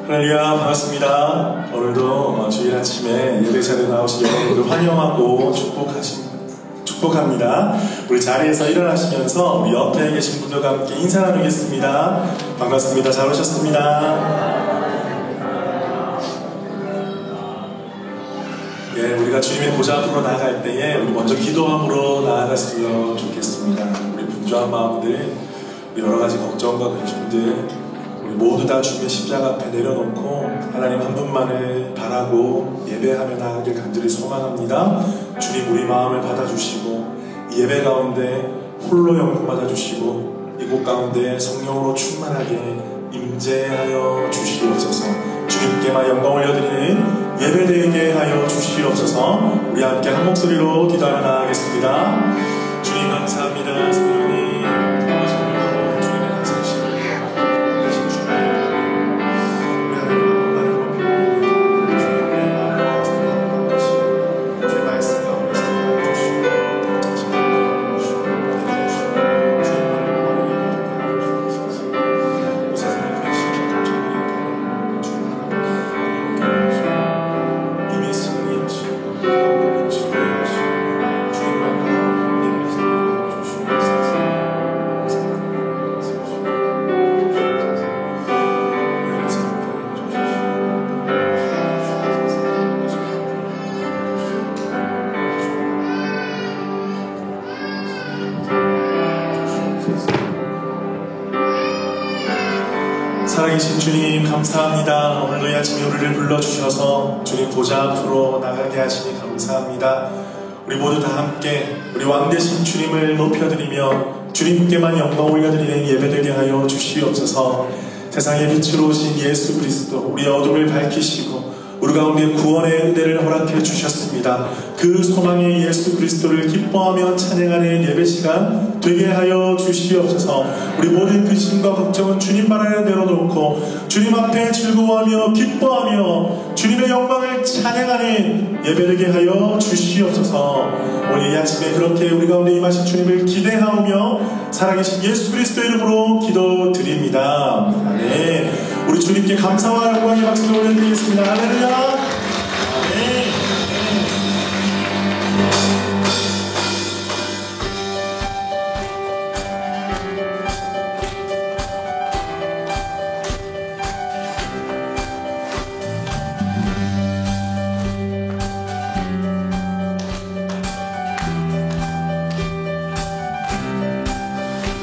할렐루야, 반갑습니다. 오늘도 주일 아침에 예배자리에 나오신 여러분들 환영하고 축복합니다. 우리 자리에서 일어나시면서 우리 옆에 계신 분들과 함께 인사 나누겠습니다. 반갑습니다. 잘 오셨습니다. 예, 우리가 주님의 보좌 앞으로 나아갈 때에 우리 먼저 기도함으로 나아갔으면 좋겠습니다. 우리 분주한 마음들, 우리 여러 가지 걱정과 근심들 우리 모두 다 주님의 십자가 앞에 내려놓고 하나님 한 분만을 바라고 예배하며 나아가길 간절히 소망합니다. 주님 우리 마음을 받아주시고 이 예배 가운데 홀로 영광 받아주시고 이곳 가운데 성령으로 충만하게 임재하여 주시옵소서. 주님께만 영광 올려드리는 예배되게 하여 주시옵소서. 우리 함께 한 목소리로 기도하며 나아가겠습니다. 주님 감사합니다. 성령님 살아계신 주님 감사합니다. 오늘도 이 아침에 우리를 불러주셔서 주님 보좌 앞으로 나가게 하시니 감사합니다. 우리 모두 다 함께 우리 왕되신 주님을 높여드리며 주님께만 영광 올려드리는 예배되게 하여 주시옵소서. 세상의 빛으로 오신 예수 그리스도 우리의 어둠을 밝히시고 우리 가운데 구원의 은혜를 허락해 주셨습니다. 그 소망의 예수 그리스도를 기뻐하며 찬양하는 예배 시간 되게 하여 주시옵소서. 우리 모든 근심과 걱정은 주님 발 아래 내려놓고 주님 앞에 즐거워하며 기뻐하며 주님의 영광을 찬양하는 예배 되게 하여 주시옵소서. 오늘 이 아침에 그렇게 우리 가운데 임하신 주님을 기대하며 살아계신 예수 그리스도 이름으로 기도드립니다. 아멘. 우리 주님께 감사와 영광의 박수를 올려드리겠습니다. 할렐루야. 아멘.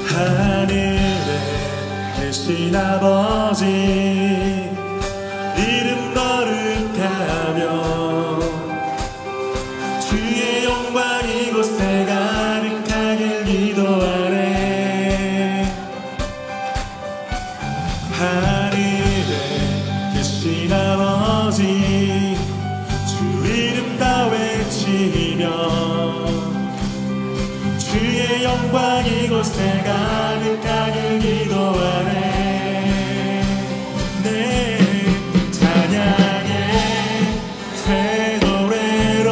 하늘에 계신 아버지 이름 거룩하며 주의 영광 이곳에 가득하길 기도하네. 하늘에 계신 아버지 주 이름 다 외치며 주의 영광 이곳에 가득하길 기도하네. 네, 찬양해 새 노래로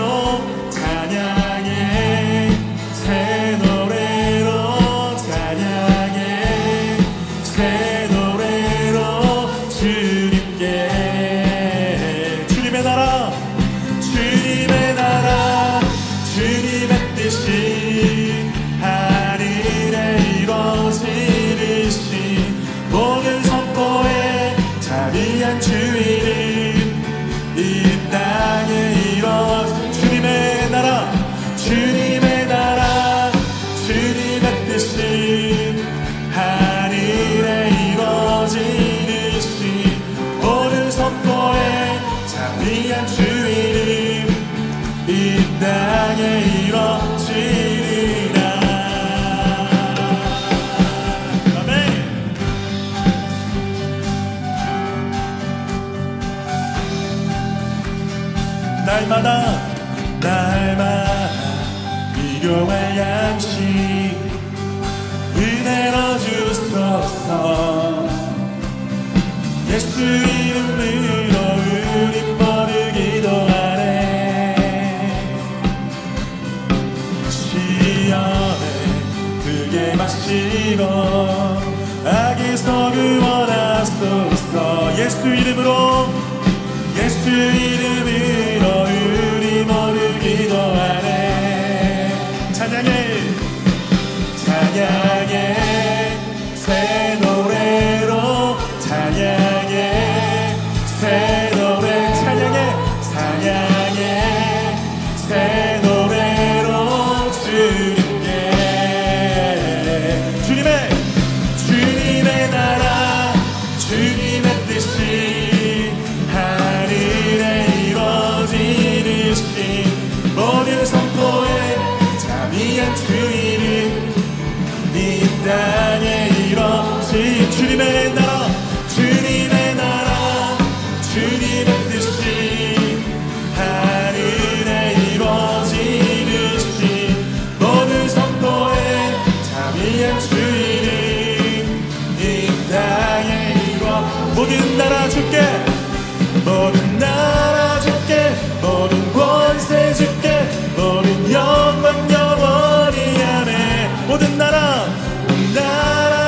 찬양해 새 노래로 찬양해 새 노래로 주님께 주님의 나라 주님의 나라 주님의 뜻이 하늘에 이루어지듯이 모든 선포에 자비한 주 이름 이 땅에 이루어진 주님의 나라 주님의 나라 주님의 뜻이 하늘에 이루어지듯이 모든 선포에 자비한 주 이름 이 땅에 이루어지리라. 날마다 일용할 양식 은혜로 주소서. 예수 이름으로 우리 모두 기도하네. 시험에 크게 마시고 악에서 구원하소서. 예수 이름으로 예수 이름으로 우리 모두 기도하네. 찬양해 찬양해 새 노래로 찬양해 새 노래 찬양해 찬양해 새 노래로 주님의 나라 주님의 뜻이 하늘에 이루어지듯이 모든 선포에 자비한 주 이름 이 땅에 이루어지 주님의 나라 주님의 뜻이 하늘에 이루어지듯이 모든 선포에 자비한 주 이름 이 땅에 이루어 모든 나라 주께 모든 나라 주께 모든 권세 주께 모든 영광 영원히 아멘. 모든 나라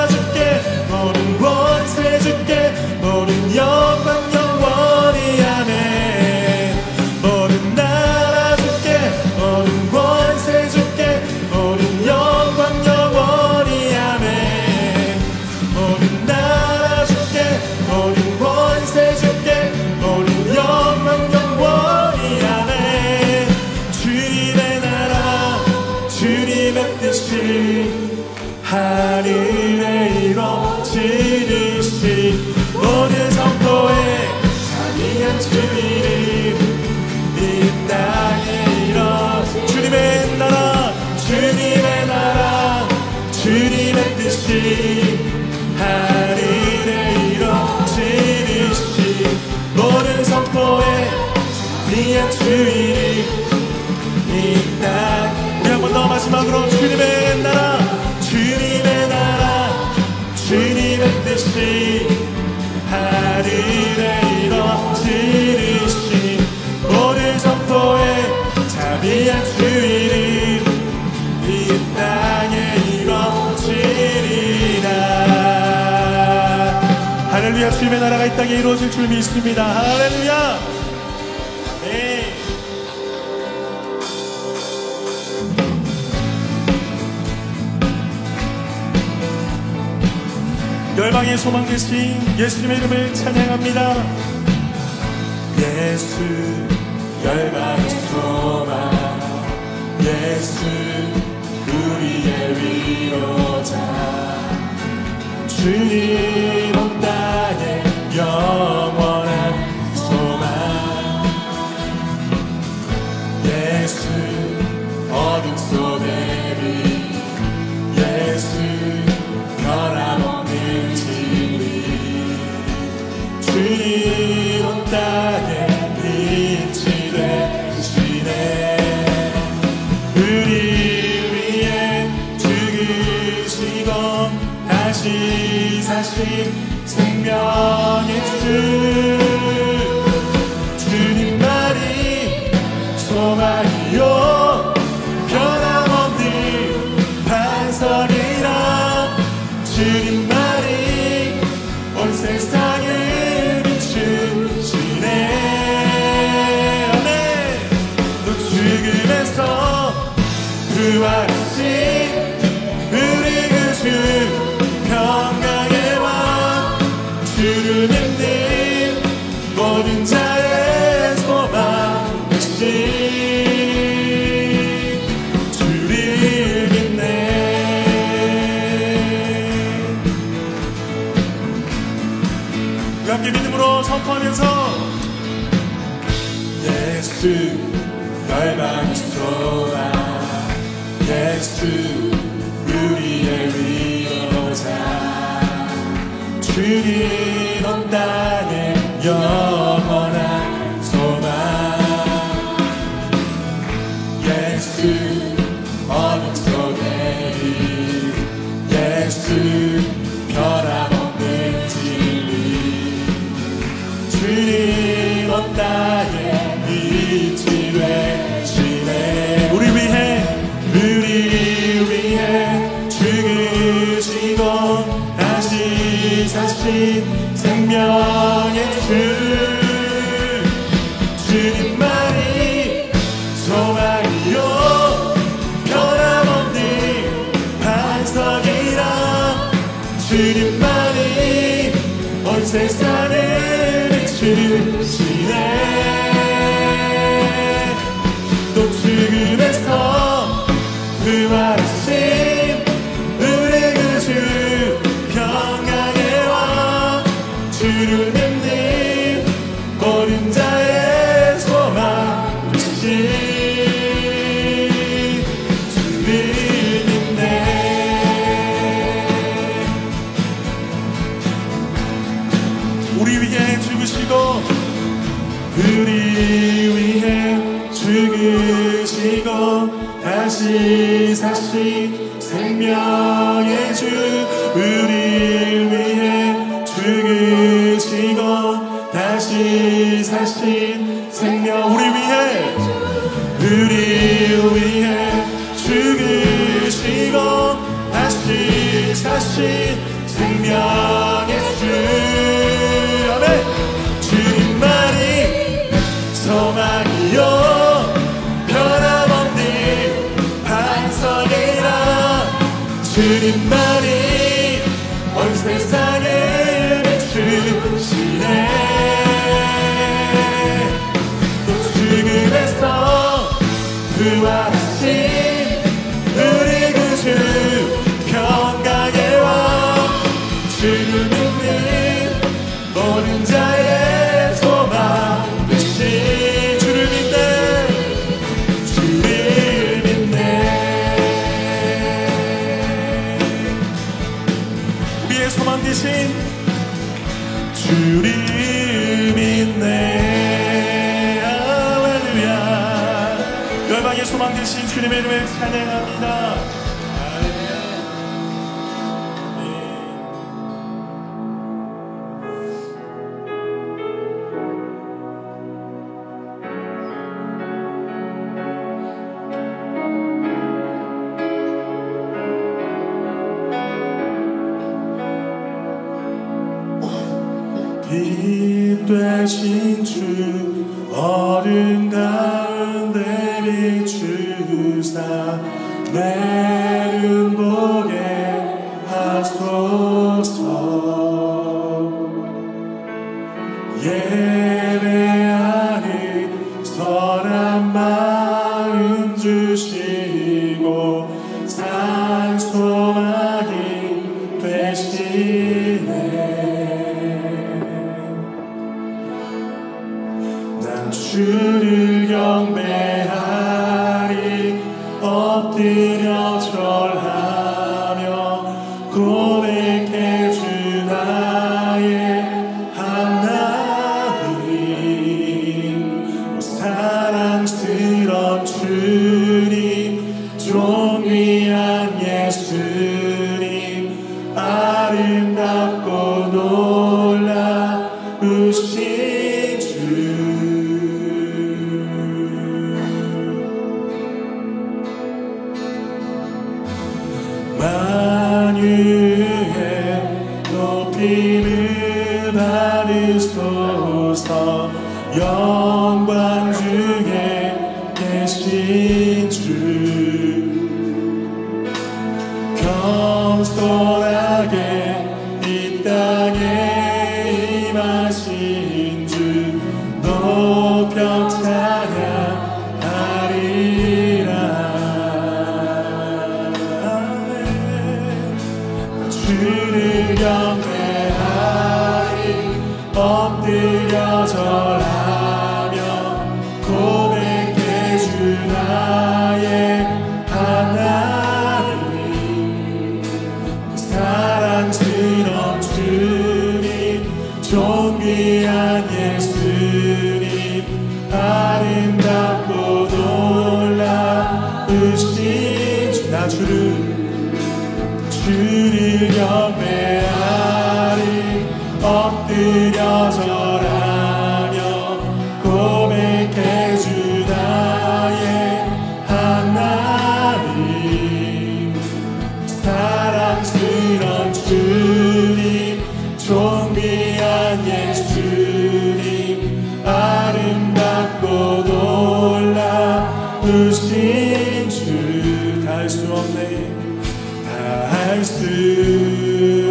주께 모든 권세 주께 모든 영광 영원히 아멘. 모든 나라 주께 모든 권세 주께 모든 영광 영원히 아멘. 모든 나라 주께 모든 권세 주께 모든 영광 영원히 아멘. 주님의 나라 주님의 뜻이 하늘에 이루어지듯이 모든 성도에 자비한 주 이름 이 땅에 이루어지 주님의 나라 주님의 뜻이 하늘에 이루어지듯이 모든 성도에 자비한 주 이름 이 땅 우리 한 번 더 마지막으로 주님의 나라 주님의 뜻이 하늘에 이루어지듯이 모든 선포에 자비한 주 이름 이 땅에 이루어지리라. 할렐루야. 주님의 나라가 이 땅에 이루어질 줄 믿습니다. 할렐루야. 네. 열방의 소망 되신 예수님의 이름을 찬양합니다. 예수 열방의 소망 예수 우리의 위로자 주님 온 땅에 영원한 소망 예수 어둠 속의 빛 예수 변함없는 진리 주님 온 땅에 빛이 되시네. 우리 위해 죽으시고 다시 사신 생명의 주님만이 소망이요 변함없는 반석이라 주님만이 온 세상을 비추시네. 아멘. 또 죽음에서 부활하신 우리 구주 평강의 왕 주를 믿는 모든 자의 소망 되신 주를 믿네. 우리 함께 믿음으로 선포하면서 예수 열방의 소망 예수 우리의 위로자 주님 온 땅에 영원한 소망 예수 어둠 속의 빛 예수 변함없는 진리 주님 온 땅에 빛이 되시네. 우리 위해 죽으시고 다시 사신 생명의 세상을 비추시네. 또 죽음에서 부활하신 우리 구주 평강의 왕 주를 믿는 모든 자의 소망 되신 우리 위해 죽으시고 다시 사신 생명의 주 우리 위해 죽으시고 다시 사신 생명 우리 위해 죽으시고 다시 사신 생명의 주 주님만이 소망이요 변함없는 반석이라 주님만이 온 세상을 비추시네. 또 죽음에서 부활하신 우리 구주 평강의 왕 주를 믿는 모든 자의 소망 되신 주를 믿네 우리의 소망 되신 주를 믿네. 할렐루야. 열방의 소망 되신 주님의 이름을 찬양합니다. 빛 되신 주 어둠 가운데 비추사 내름 보게 하소서. 예배하는 선한 마음 주시고 산 소망이 되시네. 주를 경배하리 엎드려 절하며 고백해 주 나의 하나님. 사랑스런 주님 존귀한 예수님 아름답고 놀라우신 만유의 높임을 받으소서. 영광 중에 계신 주 겸손하게 이 땅에 임하신 주 높여 찬양하리라. 주를 경배하리 엎드려 절하며 고백해 주 나의 하나님. 사랑스러운 주님 존귀한 예수님 아름답고 놀라우신 주. 나 주를 경배하리 엎드려 절하며 고백해 주 나의 하나님. 사랑스러운 주님 존귀한 예수님 아름답고 놀라우신 주. 다 할 수 없네 할 수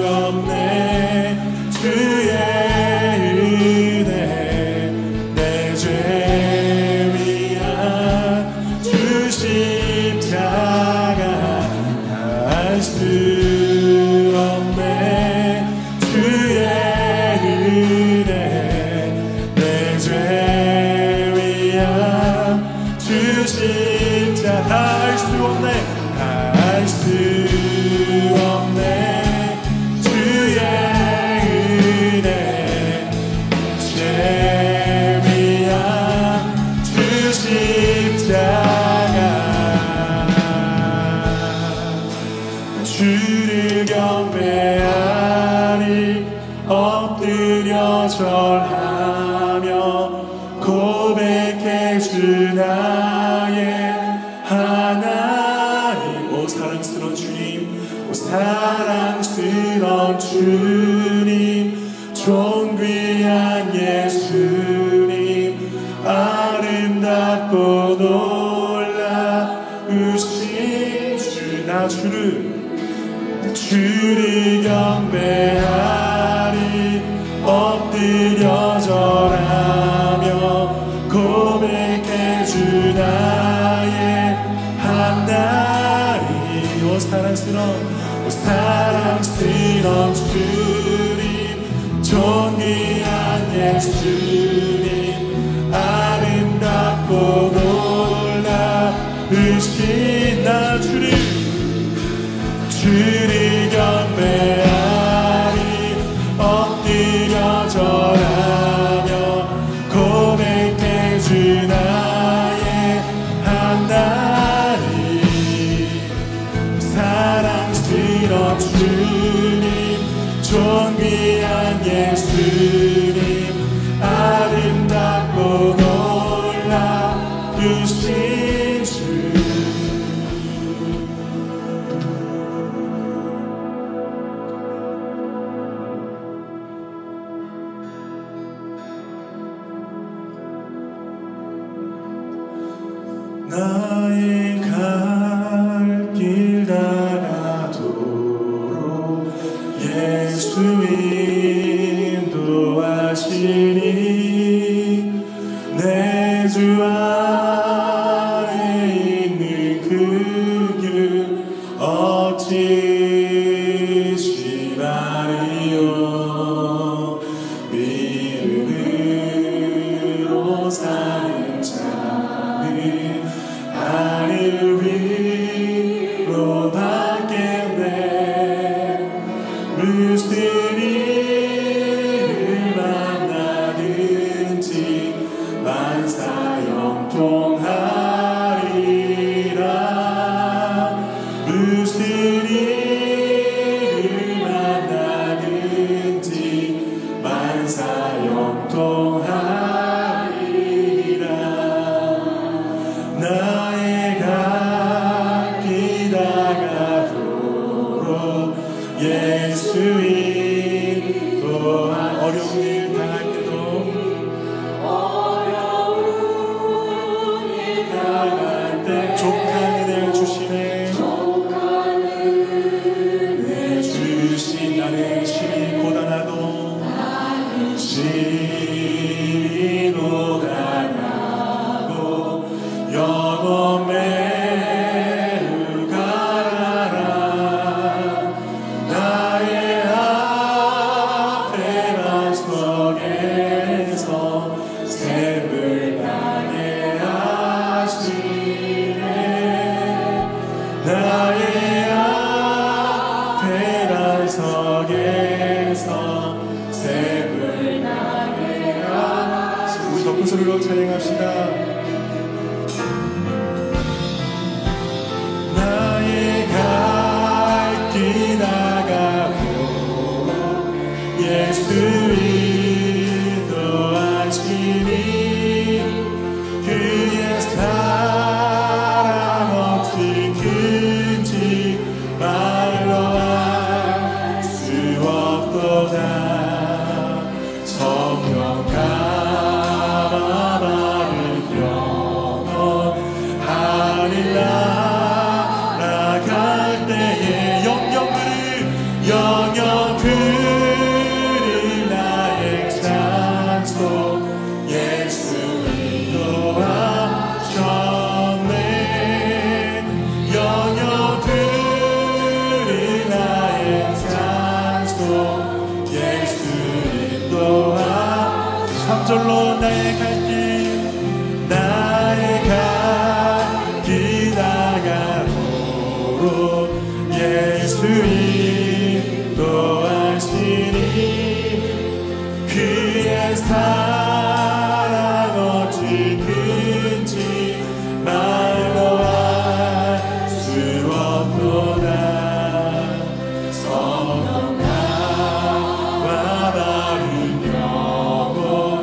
없네 주의 절하며 고백해 주 나의 하나님. 오 사랑스러운 주님, 오 사랑스러운 주님, 존귀한 예수님, 아름답고 놀라우신 주. 나 주를 경배하리. 엎드려 절하며 고백해 주 나의 하나님. 오 사랑스러운 주님, 존귀한 예수님, 아름답고 놀라우신 나 주를 경배하리. 엎드려 절하며 고백해 주 나의 하나님. 사랑스러운 주님, 존귀한 예수님, 아름답고 놀라우신 주. 나의 갈 길 다가도록 예수 인도하시니 내 주 안에 있는 그 길 어찌지 마리오. 믿음으로 사는 자는 하늘 위로 받겠네. 무슨 일을 만나든지 만사 영통하리라. 무슨 일을 만나든지 만사 영통하리라. 나의 갓길 다가도록 예수 인도하. 어려운 일 당할 때도 당할 때 족한 은혜를 주시네. 은혜 주신 나는 심히 고단하도 심히 고단하고 영원 매우 가라라. 나의 앞에만 속에서 샘을 나게 하시네. 나의 앞에만 속에서 샘을 나게 하시네. 우리 높은 소리로 찬양합시다. 나의 갈 길 다가도록 예수 인도하시니 그의 사랑 어찌 큰지 말로 알 수 없도다. 성령 감화 바른 영원하리. 날아갈 때에 영영 들을 나의 찬송. 예수 인도하셨네. 영영 들을 나의 찬송. 예수 인도하. 3절로 나의 갈 길 다가도록 예수 인도하시니 그의 사랑 어찌 큰지 말로 알 수 없도다. 성령 감화 바른 영원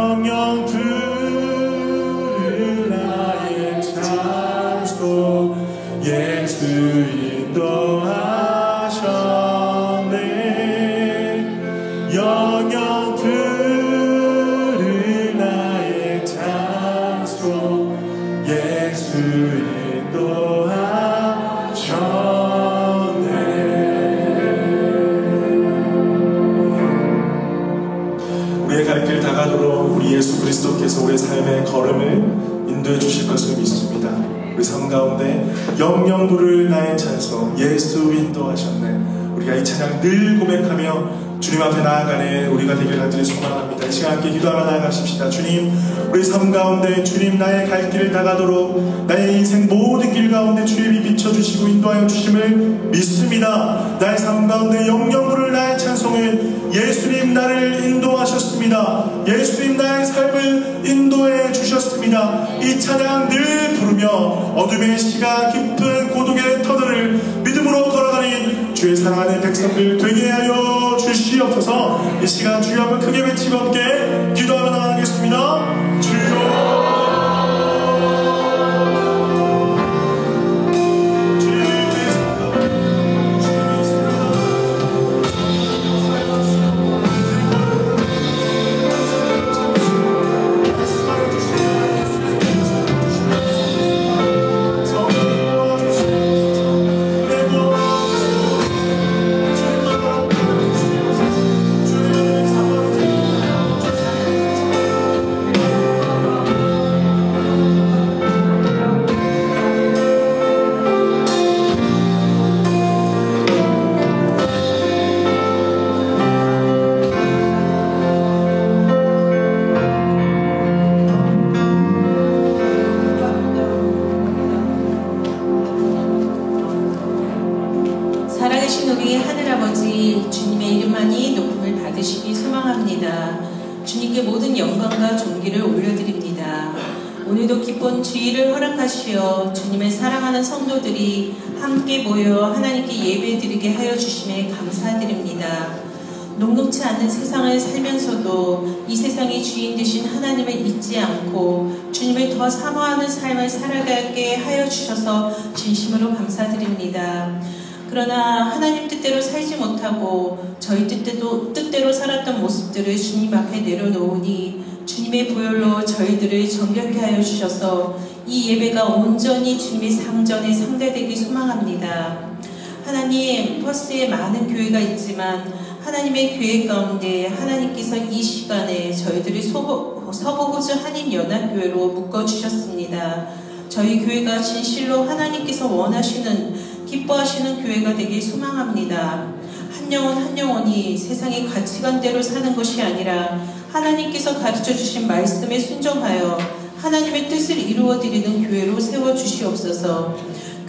영영 부를 나의 찬송 예수 인도하셨네. 영영 부를 나의 찬송 예수 인도하셨네. 우리의 갈 길 다가도록 우리 예수 그리스도께서 우리의 삶의 걸음을 인도해 주실 것을 믿습니다. 우리 삶 가운데 영영 부를 나의 찬송 예수 인도하셨네. 우리가 이 찬양 늘 고백하며 주님 앞에 나아가는 우리가 되길 간절히 소망합니다. 이 시간 함께 기도하며 나아가십시다. 주님, 우리 삶 가운데 주님 나의 갈 길 다가도록 나의 인생 모든 길 가운데 주님이 비춰주시고 인도하여 주심을 믿습니다. 나의 삶 가운데 영영 부를 나의 찬송을 예수님 나를 인도하셨습니다. 예수님 나의 삶을 인도해 주셨습니다. 이 찬양 늘 부르며 어둠의 시가 깊은 고독의 터널을 믿음으로 걸어가는 주의 사랑하는 백성들 되게 하여 주시옵소서. 이 시간 주여 한번 크게 외치고 함께 기도하며 나가겠습니다. 주여 살아계신 우리 하늘아버지, 주님의 이름만이 높음을 받으시기 소망합니다. 주님께 모든 영광과 존귀를 올려드립니다. 오늘도 기쁜 주일을 허락하시어 주님을 사랑하는 성도들이 함께 모여 하나님께 예배드리게 하여 주심에 감사드립니다. 녹록치 않는 세상을 살면서도 이 세상의 주인 되신 하나님을 잊지 않고 주님을 더 사모하는 삶을 살아가게 하여 주셔서 진심으로 감사드립니다. 그러나 하나님 뜻대로 살지 못하고 저희 뜻대로 살았던 모습들을 주님 앞에 내려놓으니 주님의 보혈로 저희들을 정결케 하여 주셔서 이 예배가 온전히 주님의 상전에 상대되기 소망합니다. 하나님, 퍼스에 많은 교회가 있지만 하나님의 교회 가운데 하나님께서 이 시간에 저희들을 서부호주 한인연합교회로 묶어주셨습니다. 저희 교회가 진실로 하나님께서 원하시는 기뻐하시는 교회가 되길 소망합니다. 한 영혼 한 영혼이 세상의 가치관대로 사는 것이 아니라 하나님께서 가르쳐주신 말씀에 순종하여 하나님의 뜻을 이루어드리는 교회로 세워주시옵소서.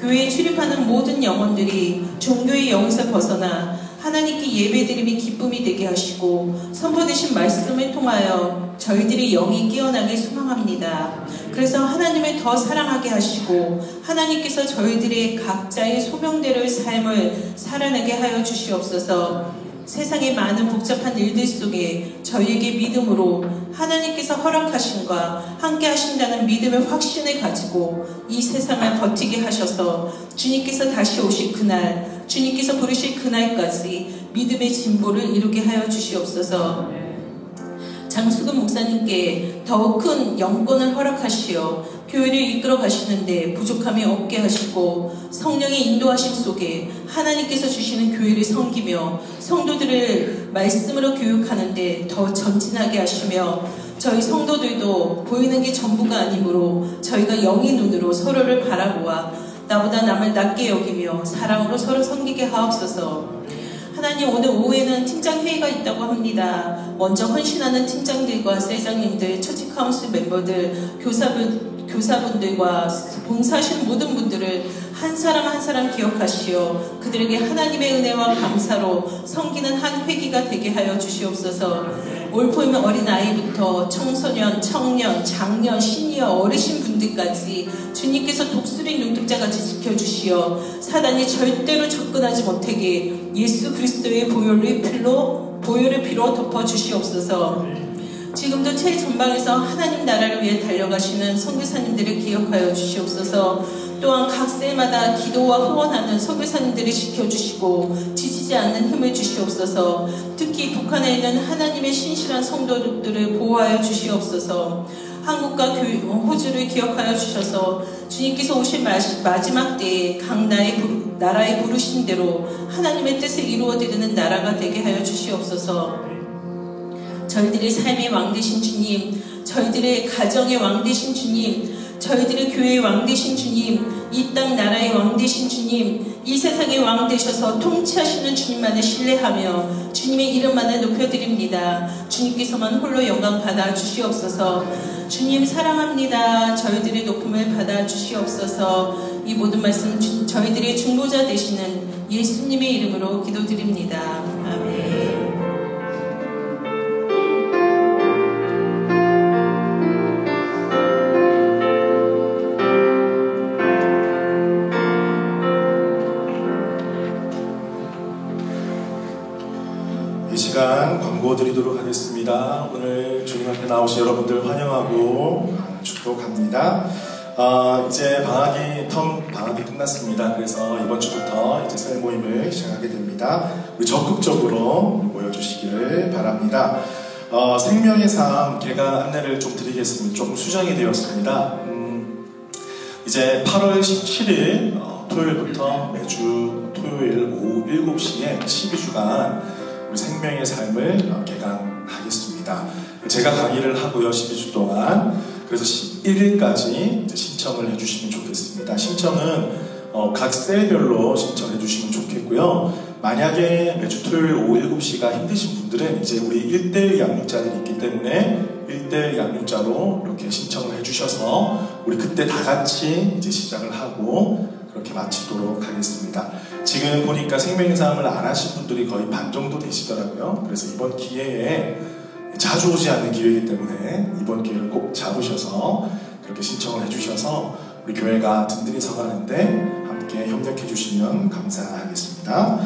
교회에 출입하는 모든 영혼들이 종교의 영에서 벗어나 하나님께 예배드림이 기쁨이 되게 하시고 선포되신 말씀을 통하여 저희들의 영이 깨어나길 소망합니다. 그래서 하나님을 더 사랑하게 하시고 하나님께서 저희들의 각자의 소명대로의 삶을 살아내게 하여 주시옵소서. 세상의 많은 복잡한 일들 속에 저희에게 믿음으로 하나님께서 허락하신과 함께 하신다는 믿음의 확신을 가지고 이 세상을 버티게 하셔서 주님께서 다시 오실 그날, 주님께서 부르실 그날까지 믿음의 진보를 이루게 하여 주시옵소서. 장수근 목사님께 더욱 큰 영권을 허락하시어 교회를 이끌어 가시는데 부족함이 없게 하시고 성령의 인도하심 속에 하나님께서 주시는 교회를 섬기며 성도들을 말씀으로 교육하는데 더 전진하게 하시며 저희 성도들도 보이는 게 전부가 아니므로 저희가 영의 눈으로 서로를 바라보아 나보다 남을 낮게 여기며 사랑으로 서로 섬기게 하옵소서. 하나님, 오늘 오후에는 팀장회의가 있다고 합니다. 먼저 헌신하는 팀장들과 셀장님들, 처치 카운슬 멤버들, 교사분들과 봉사하시는 모든 분들을 한 사람 한 사람 기억하시어 그들에게 하나님의 은혜와 감사로 섬기는 한 회기가 되게 하여 주시옵소서. 올포이면 어린아이부터 청소년, 청년, 장년, 시니어, 어르신 분들까지 주님께서 독수리 눈동자같이 지켜주시어 사단이 절대로 접근하지 못하게 예수 그리스도의 보혈의 피로 덮어주시옵소서. 지금도 최전방에서 하나님 나라를 위해 달려가시는 선교사님들을 기억하여 주시옵소서. 또한 각 셀마다 기도와 후원하는 선교사님들을 지켜주시고 지치지 않는 힘을 주시옵소서. 특히 북한에 있는 하나님의 신실한 성도들을 보호하여 주시옵소서. 한국과 호주를 기억하여 주셔서 주님께서 오실 마지막 때에 각 나라의 부르신 대로 하나님의 뜻을 이루어드리는 나라가 되게 하여 주시옵소서. 저희들의 삶의 왕 되신 주님, 저희들의 가정의 왕 되신 주님, 저희들의 교회의 왕 되신 주님, 이 땅 나라의 왕 되신 주님, 이 세상의 왕 되셔서 통치하시는 주님만을 신뢰하며 주님의 이름만을 높여드립니다. 주님께서만 홀로 영광 받아 주시옵소서. 주님 사랑합니다. 저희들의 높음을 받아 주시옵소서. 이 모든 말씀 저희들의 중보자 되시는 예수님의 이름으로 기도드립니다. 아멘. 광고 드리도록 하겠습니다. 오늘 주님 앞에 나오신 여러분들 환영하고 축복합니다. 이제 방학이 끝났습니다. 그래서 이번 주부터 이제 셀 모임을 시작하게 됩니다. 우리 적극적으로 모여주시기를 바랍니다. 생명의 삶 개강 안내를 좀 드리겠습니다. 조금 수정이 되었습니다. 이제 8월 17일 토요일부터 매주 토요일 오후 7시에 12주간 우리 생명의 삶을 개강하겠습니다. 제가 강의를 하고요, 12주 동안. 그래서 11일까지 신청을 해주시면 좋겠습니다. 신청은 각 셀별로 신청해 주시면 좋겠고요. 만약에 매주 토요일 오후 7시가 힘드신 분들은 이제 우리 1대1 양육자들이 있기 때문에 1대1 양육자로 이렇게 신청을 해주셔서 우리 그때 다 같이 이제 시작을 하고 그렇게 마치도록 하겠습니다. 지금 보니까 생명의 삶을 안 하신 분들이 거의 반 정도 되시더라고요. 그래서 이번 기회에 자주 오지 않는 기회이기 때문에 이번 기회를 꼭 잡으셔서 그렇게 신청을 해주셔서 우리 교회가 든든히 서가는데 함께 협력해 주시면 감사하겠습니다.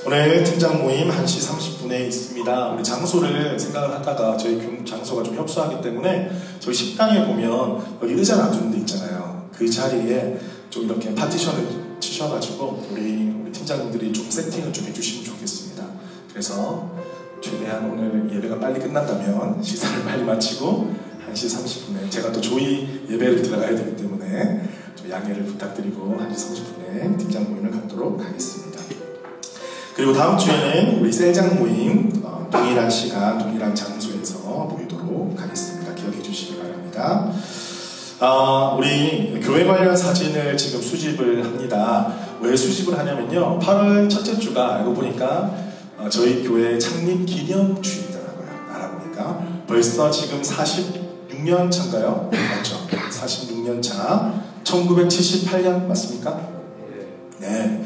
오늘 팀장 모임 1시 30분에 있습니다. 우리 장소를 생각을 하다가 저희 장소가 좀 협소하기 때문에 저희 식당에 보면 여기 의자 놔주는 데 있잖아요. 그 자리에 좀 이렇게 파티션을 치셔가지고 우리 팀장님들이 좀 세팅을 좀 해주시면 좋겠습니다. 그래서 최대한 오늘 예배가 빨리 끝난다면 시사를 빨리 마치고 1시 30분에 제가 또 조이 예배를 들어가야 되기 때문에 좀 양해를 부탁드리고 1시 30분에 팀장 모임을 갖도록 하겠습니다. 그리고 다음 주에는 우리 셀장 모임 동일한 시간 동일한 장소에서 모이도록 하겠습니다. 기억해 주시기 바랍니다. 우리 교회 관련 사진을 지금 수집을 합니다. 왜 수집을 하냐면요, 8월 첫째 주가 알고 보니까 저희 교회 창립 기념주이더라고요. 알아보니까 벌써 지금 46년 차인가요? 맞죠? 46년 차. 1978년 맞습니까? 네.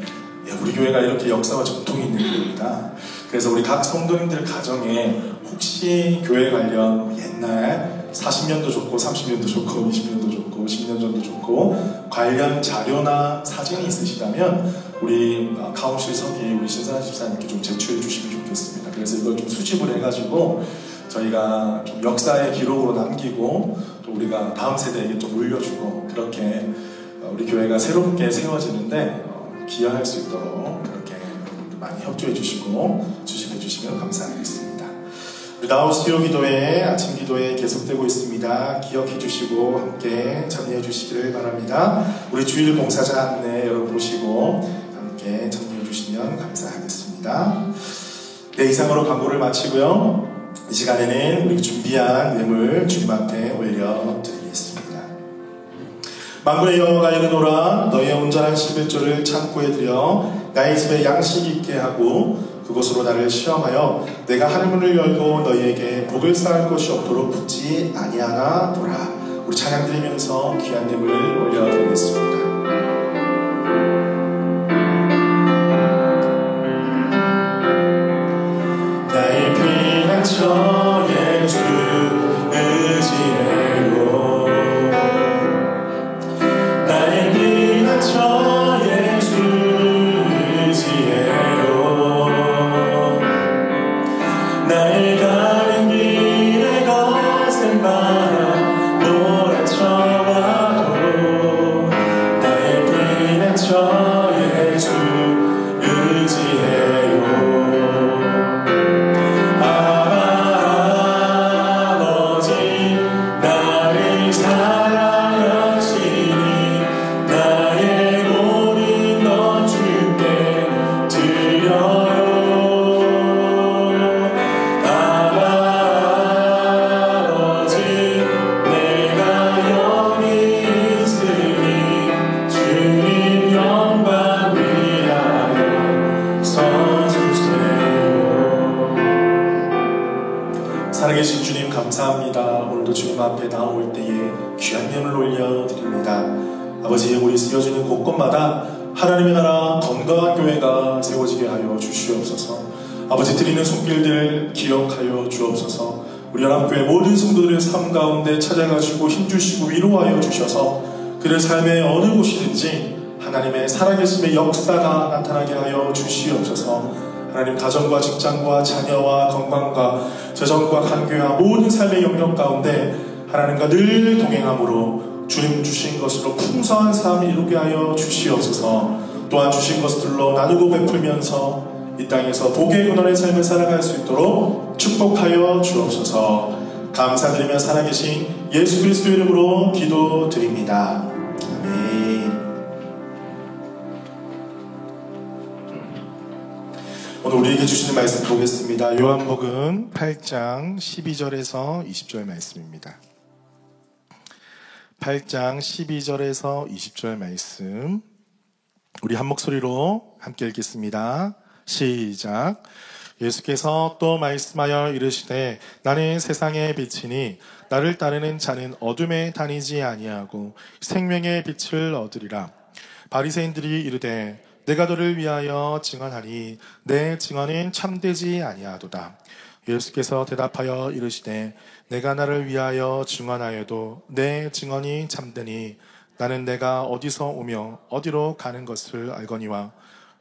우리 교회가 이렇게 역사와 전통이 있는 교회입니다. 그래서 우리 각 성도님들 가정에 혹시 교회 관련 옛날 40년도 좋고 30년도 좋고 20년도 좋고 10년 전도 좋고 관련 자료나 사진이 있으시다면 우리 카운실 서기 우리 신선한 집사님께 좀 제출해 주시면 좋겠습니다. 그래서 이걸 좀 수집을 해가지고 저희가 좀 역사의 기록으로 남기고 또 우리가 다음 세대에게 좀 물려주고 그렇게 우리 교회가 새롭게 세워지는데 기여할 수 있도록 그렇게 많이 협조해 주시고 주식해 주시면 감사하겠습니다. 우리 나우 수요 기도회 아침 기도회 계속되고 있습니다. 기억해 주시고 함께 참여해 주시기를 바랍니다. 우리 주일 봉사자 안내 여러분 보시고 함께 참여해 주시면 감사하겠습니다. 네, 이상으로 광고를 마치고요. 이 시간에는 우리 준비한 예물 주님 앞에 올려드리겠습니다. 만군의 여호와가 이르노라 너희의 온전한 11조를 창고에 들여 나의 집에 양식 있게 하고 그곳으로 나를 시험하여 내가 하늘문을 열고 너희에게 복을 쌓을 것이 없도록 붙지 아니하나 보라. 우리 찬양 드리면서 귀한 예물 올려드리겠습니다. 나의 피난처 예수 의지해요. 나의 피난처 예수 의지해요. 나의 가는 길에 가 주님 앞에 나올 때에 귀한 예물을 올려드립니다. 아버지, 우리 쓰여지는 곳곳마다 하나님의 나라 건강한 교회가 세워지게 하여 주시옵소서. 아버지, 드리는 손길들 기억하여 주옵소서. 우리 연합교회 모든 성도들의 삶 가운데 찾아가시고 힘주시고 위로하여 주셔서 그들 삶의 어느 곳이든지 하나님의 살아계심의 역사가 나타나게 하여 주시옵소서. 하나님, 가정과 직장과 자녀와 건강과 재정과 관계와 모든 삶의 영역 가운데 하나님과 늘 동행함으로 주님 주신 것으로 풍성한 삶을 이루게 하여 주시옵소서. 또한 주신 것들로 나누고 베풀면서 이 땅에서 복의 근원의 삶을 살아갈 수 있도록 축복하여 주옵소서. 감사드리며 살아계신 예수 그리스도 이름으로 기도드립니다. 아멘. 오늘 우리에게 주시는 말씀 보겠습니다. 요한복음 8장 12절에서 20절 말씀입니다. 8장 12절에서 20절 말씀, 우리 한 목소리로 함께 읽겠습니다. 시작. 예수께서 또 말씀하여 이르시되 나는 세상의 빛이니 나를 따르는 자는 어둠에 다니지 아니하고 생명의 빛을 얻으리라. 바리새인들이 이르되 내가 너를 위하여 증언하니 내 증언은 참되지 아니하도다. 예수께서 대답하여 이르시되 내가 나를 위하여 증언하여도 내 증언이 참되니 나는 내가 어디서 오며 어디로 가는 것을 알거니와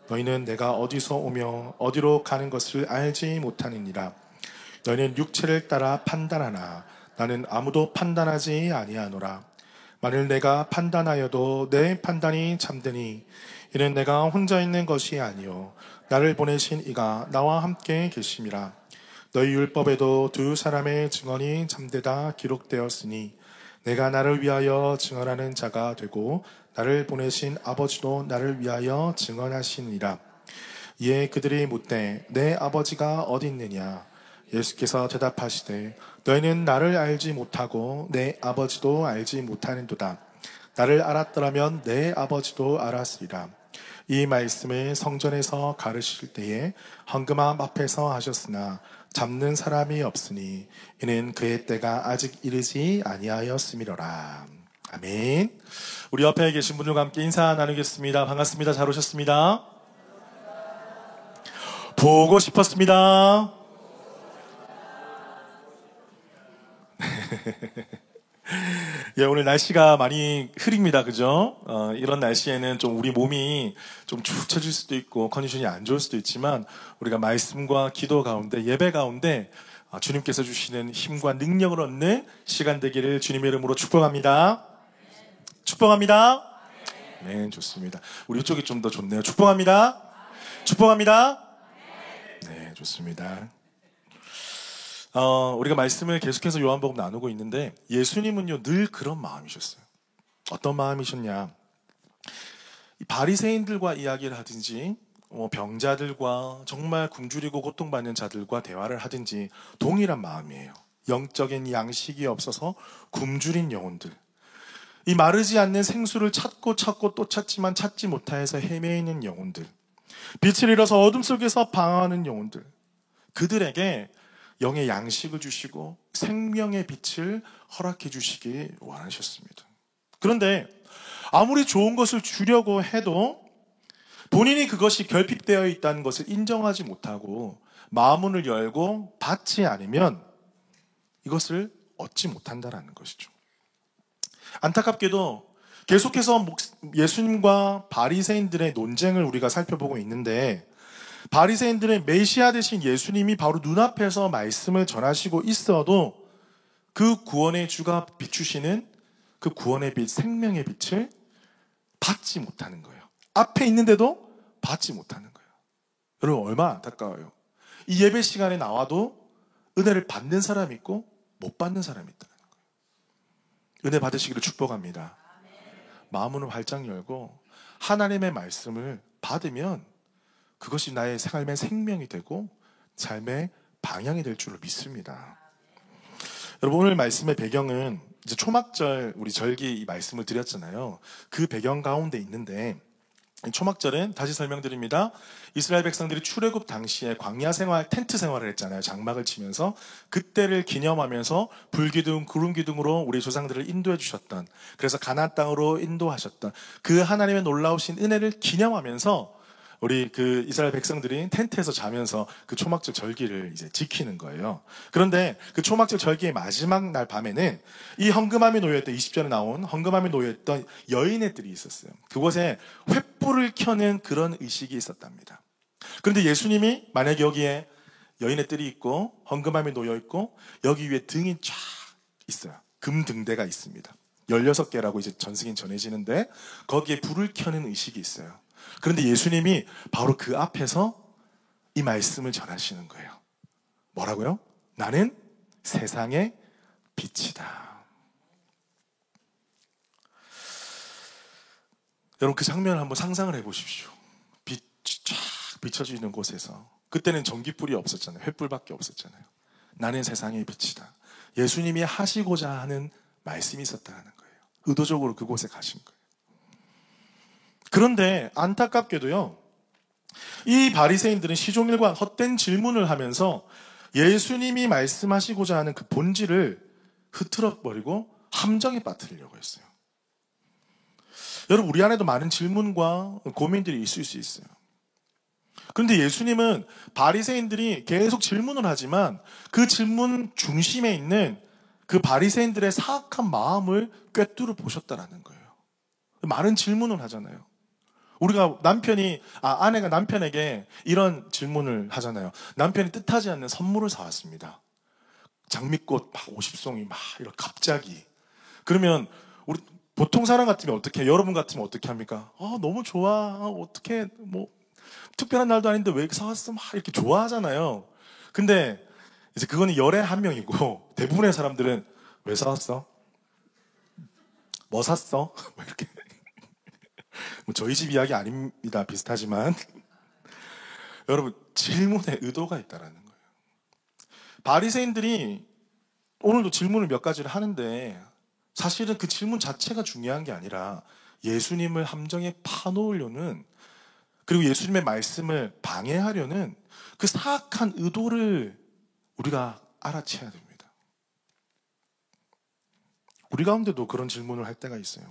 너희는 내가 어디서 오며 어디로 가는 것을 알지 못하느니라. 너희는 육체를 따라 판단하나 나는 아무도 판단하지 아니하노라. 만일 내가 판단하여도 내 판단이 참되니 이는 내가 혼자 있는 것이 아니요 나를 보내신 이가 나와 함께 계심이라. 너희 율법에도 두 사람의 증언이 참되다 기록되었으니 내가 나를 위하여 증언하는 자가 되고 나를 보내신 아버지도 나를 위하여 증언하시니라. 이에 그들이 묻되 내 아버지가 어디 있느냐? 예수께서 대답하시되 너희는 나를 알지 못하고 내 아버지도 알지 못하는도다. 나를 알았더라면 내 아버지도 알았으리라. 이 말씀을 성전에서 가르치실 때에 헌금함 앞에서 하셨으나 잡는 사람이 없으니 이는 그의 때가 아직 이르지 아니하였음이로라. 아멘. 우리 옆에 계신 분들과 함께 인사 나누겠습니다. 반갑습니다. 잘 오셨습니다. 보고 싶었습니다. 예, 오늘 날씨가 많이 흐립니다. 그죠? 이런 날씨에는 좀 우리 몸이 좀 축 처질 수도 있고 컨디션이 안 좋을 수도 있지만 우리가 말씀과 기도 가운데 예배 가운데 주님께서 주시는 힘과 능력을 얻는 시간 되기를 주님의 이름으로 축복합니다. 축복합니다. 네, 좋습니다. 우리 이쪽이 좀 더 좋네요. 축복합니다. 축복합니다. 네, 좋습니다. 우리가 말씀을 계속해서 요한복음 나누고 있는데 예수님은요 늘 그런 마음이셨어요. 어떤 마음이셨냐? 이 바리새인들과 이야기를 하든지 병자들과 정말 굶주리고 고통받는 자들과 대화를 하든지 동일한 마음이에요. 영적인 양식이 없어서 굶주린 영혼들, 이 마르지 않는 생수를 찾고 또 찾지만 찾지 못하여서 헤매이는 영혼들, 빛을 잃어서 어둠 속에서 방황하는 영혼들, 그들에게 영의 양식을 주시고 생명의 빛을 허락해 주시기 원하셨습니다. 그런데 아무리 좋은 것을 주려고 해도 본인이 그것이 결핍되어 있다는 것을 인정하지 못하고 마음문을 열고 받지 않으면 이것을 얻지 못한다는 것이죠. 안타깝게도 계속해서 예수님과 바리새인들의 논쟁을 우리가 살펴보고 있는데, 바리새인들은 메시아 되신 예수님이 바로 눈앞에서 말씀을 전하시고 있어도 그 구원의 주가 비추시는 그 구원의 빛, 생명의 빛을 받지 못하는 거예요. 앞에 있는데도 받지 못하는 거예요. 여러분, 얼마나 안타까워요. 이 예배 시간에 나와도 은혜를 받는 사람이 있고 못 받는 사람이 있다는 거예요. 은혜 받으시기를 축복합니다. 마음을 활짝 열고 하나님의 말씀을 받으면 그것이 나의 삶의 생명이 되고 삶의 방향이 될 줄로 믿습니다. 여러분, 오늘 말씀의 배경은 이제 초막절 우리 절기 이 말씀을 드렸잖아요. 그 배경 가운데 있는데 초막절은 다시 설명드립니다. 이스라엘 백성들이 출애굽 당시에 광야 생활, 텐트 생활을 했잖아요. 장막을 치면서 그때를 기념하면서 불기둥, 구름기둥으로 우리 조상들을 인도해 주셨던, 그래서 가나안 땅으로 인도하셨던 그 하나님의 놀라우신 은혜를 기념하면서 우리 그 이스라엘 백성들이 텐트에서 자면서 그 초막절 절기를 이제 지키는 거예요. 그런데 그 초막절 절기의 마지막 날 밤에는 이 헌금함이 놓여있던 20절에 나온 헌금함이 놓여있던 여인의 뜰이 있었어요. 그곳에 횃불을 켜는 그런 의식이 있었답니다. 그런데 예수님이 만약에 여기에 여인의 뜰이 있고 헌금함이 놓여있고 여기 위에 등이 쫙 있어요. 금등대가 있습니다. 16개라고 이제 전승인 전해지는데 거기에 불을 켜는 의식이 있어요. 그런데 예수님이 바로 그 앞에서 이 말씀을 전하시는 거예요. 뭐라고요? 나는 세상의 빛이다. 여러분 그 장면을 한번 상상을 해보십시오. 빛이 쫙 비춰지는 곳에서, 그때는 전기불이 없었잖아요. 횃불밖에 없었잖아요. 나는 세상의 빛이다. 예수님이 하시고자 하는 말씀이 있었다는 거예요. 의도적으로 그곳에 가신 거예요. 그런데 안타깝게도요, 이 바리새인들은 시종일관 헛된 질문을 하면서 예수님이 말씀하시고자 하는 그 본질을 흐트러버리고 함정에 빠뜨리려고 했어요. 여러분, 우리 안에도 많은 질문과 고민들이 있을 수 있어요. 그런데 예수님은 바리새인들이 계속 질문을 하지만 그 질문 중심에 있는 그 바리새인들의 사악한 마음을 꿰뚫어 보셨다라는 거예요. 많은 질문을 하잖아요. 우리가 아내가 남편에게 이런 질문을 하잖아요. 남편이 뜻하지 않는 선물을 사왔습니다. 장미꽃 막 50송이 막 이렇게 갑자기. 그러면 우리 보통 사람 같으면 어떻게 해요? 여러분 같으면 어떻게 합니까? 너무 좋아. 어떻게 뭐 특별한 날도 아닌데 왜 사왔어? 막 이렇게 좋아하잖아요. 근데 이제 그거는 열에 한 명이고 대부분의 사람들은 왜 사왔어? 뭐 샀어? 뭐 이렇게. 뭐 저희 집 이야기 아닙니다. 비슷하지만 여러분 질문에 의도가 있다라는 거예요. 바리새인들이 오늘도 질문을 몇 가지를 하는데 사실은 그 질문 자체가 중요한 게 아니라 예수님을 함정에 파놓으려는, 그리고 예수님의 말씀을 방해하려는 그 사악한 의도를 우리가 알아채야 됩니다. 우리 가운데도 그런 질문을 할 때가 있어요.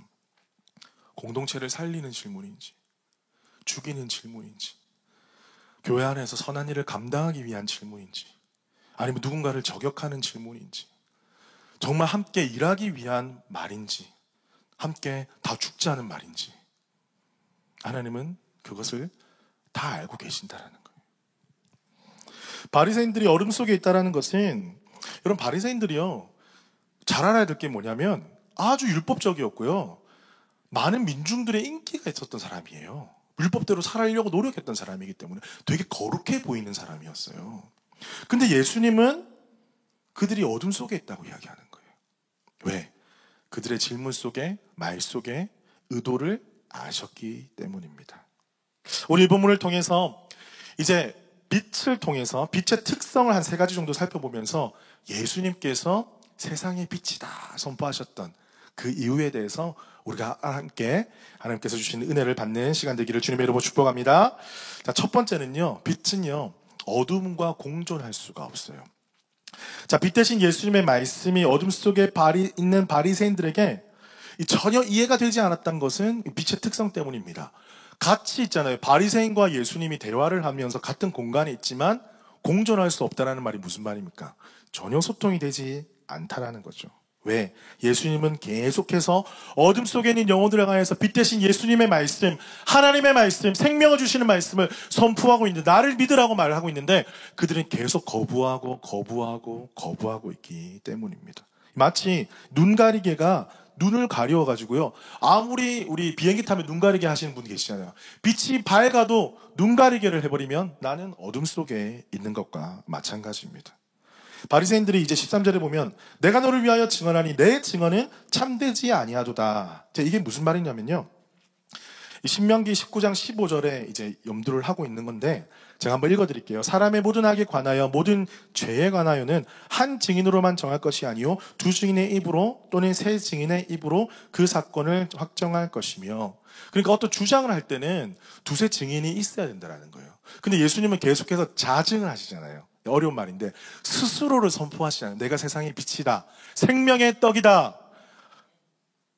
공동체를 살리는 질문인지, 죽이는 질문인지, 교회 안에서 선한 일을 감당하기 위한 질문인지, 아니면 누군가를 저격하는 질문인지, 정말 함께 일하기 위한 말인지, 함께 다 죽자는 말인지, 하나님은 그것을 다 알고 계신다라는 거예요. 바리새인들이 어둠 속에 있다라는 것은, 여러분 바리새인들이요, 잘 알아야 될 게 뭐냐면 아주 율법적이었고요, 많은 민중들의 인기가 있었던 사람이에요. 율법대로 살아려고 노력했던 사람이기 때문에 되게 거룩해 보이는 사람이었어요. 근데 예수님은 그들이 어둠 속에 있다고 이야기하는 거예요. 왜? 그들의 질문 속에, 말 속에 의도를 아셨기 때문입니다. 오늘 이 본문을 통해서 이제 빛을 통해서 빛의 특성을 한 3가지 정도 살펴보면서 예수님께서 세상의 빛이다 선포하셨던 그 이유에 대해서 우리가 함께 하나님께서 주시는 은혜를 받는 시간 되기를 주님의 이름으로 축복합니다. 자, 첫 번째는요, 빛은요 어둠과 공존할 수가 없어요. 자, 빛 대신 예수님의 말씀이 어둠 속에 있는 바리새인들에게 전혀 이해가 되지 않았던 것은 빛의 특성 때문입니다. 같이 있잖아요. 바리새인과 예수님이 대화를 하면서 같은 공간에 있지만 공존할 수 없다는 말이 무슨 말입니까? 전혀 소통이 되지 않다라는 거죠. 왜? 예수님은 계속해서 어둠 속에 있는 영혼들을 향해서 빛 대신 예수님의 말씀, 하나님의 말씀, 생명을 주시는 말씀을 선포하고 있는데, 나를 믿으라고 말을 하고 있는데 그들은 계속 거부하고 있기 때문입니다. 마치 눈가리개가 눈을 가려워가지고요, 아무리 우리 비행기 타면 눈가리개 하시는 분 계시잖아요. 빛이 밝아도 눈가리개를 해버리면 나는 어둠 속에 있는 것과 마찬가지입니다. 바리새인들이 이제 13절에 보면 내가 너를 위하여 증언하니 내 증언은 참되지 아니하도다. 이게 무슨 말이냐면요, 이 신명기 19장 15절에 이제 염두를 하고 있는 건데 제가 한번 읽어드릴게요. 사람의 모든 악에 관하여 모든 죄에 관하여는 한 증인으로만 정할 것이 아니요 두 증인의 입으로 또는 세 증인의 입으로 그 사건을 확정할 것이며, 그러니까 어떤 주장을 할 때는 두세 증인이 있어야 된다는 거예요. 근데 예수님은 계속해서 자증을 하시잖아요. 어려운 말인데 스스로를 선포하시잖아요. 내가 세상의 빛이다, 생명의 떡이다,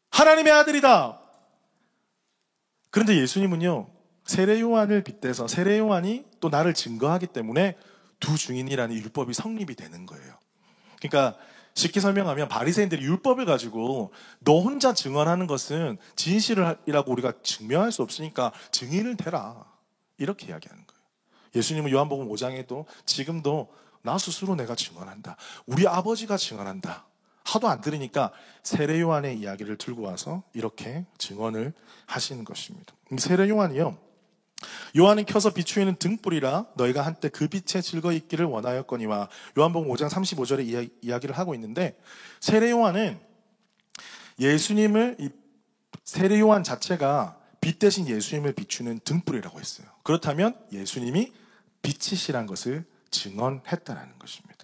하나님의 아들이다. 그런데 예수님은요, 세례 요한을 빗대서 세례 요한이 또 나를 증거하기 때문에 두 증인이라는 율법이 성립이 되는 거예요. 그러니까 쉽게 설명하면 바리새인들이 율법을 가지고 너 혼자 증언하는 것은 진실이라고 우리가 증명할 수 없으니까 증인을 대라, 이렇게 이야기하는 거예요. 예수님은 요한복음 5장에도 지금도 나 스스로 내가 증언한다, 우리 아버지가 증언한다, 하도 안 들으니까 세례 요한의 이야기를 들고 와서 이렇게 증언을 하시는 것입니다. 세례 요한이요, 요한은 켜서 비추이는 등불이라 너희가 한때 그 빛에 즐거이 있기를 원하였거니와, 요한복음 5장 35절에 이야기를 하고 있는데, 세례 요한은 예수님을, 세례 요한 자체가 빛 대신 예수님을 비추는 등불이라고 했어요. 그렇다면 예수님이 빛이시란 것을 증언했다는 것입니다.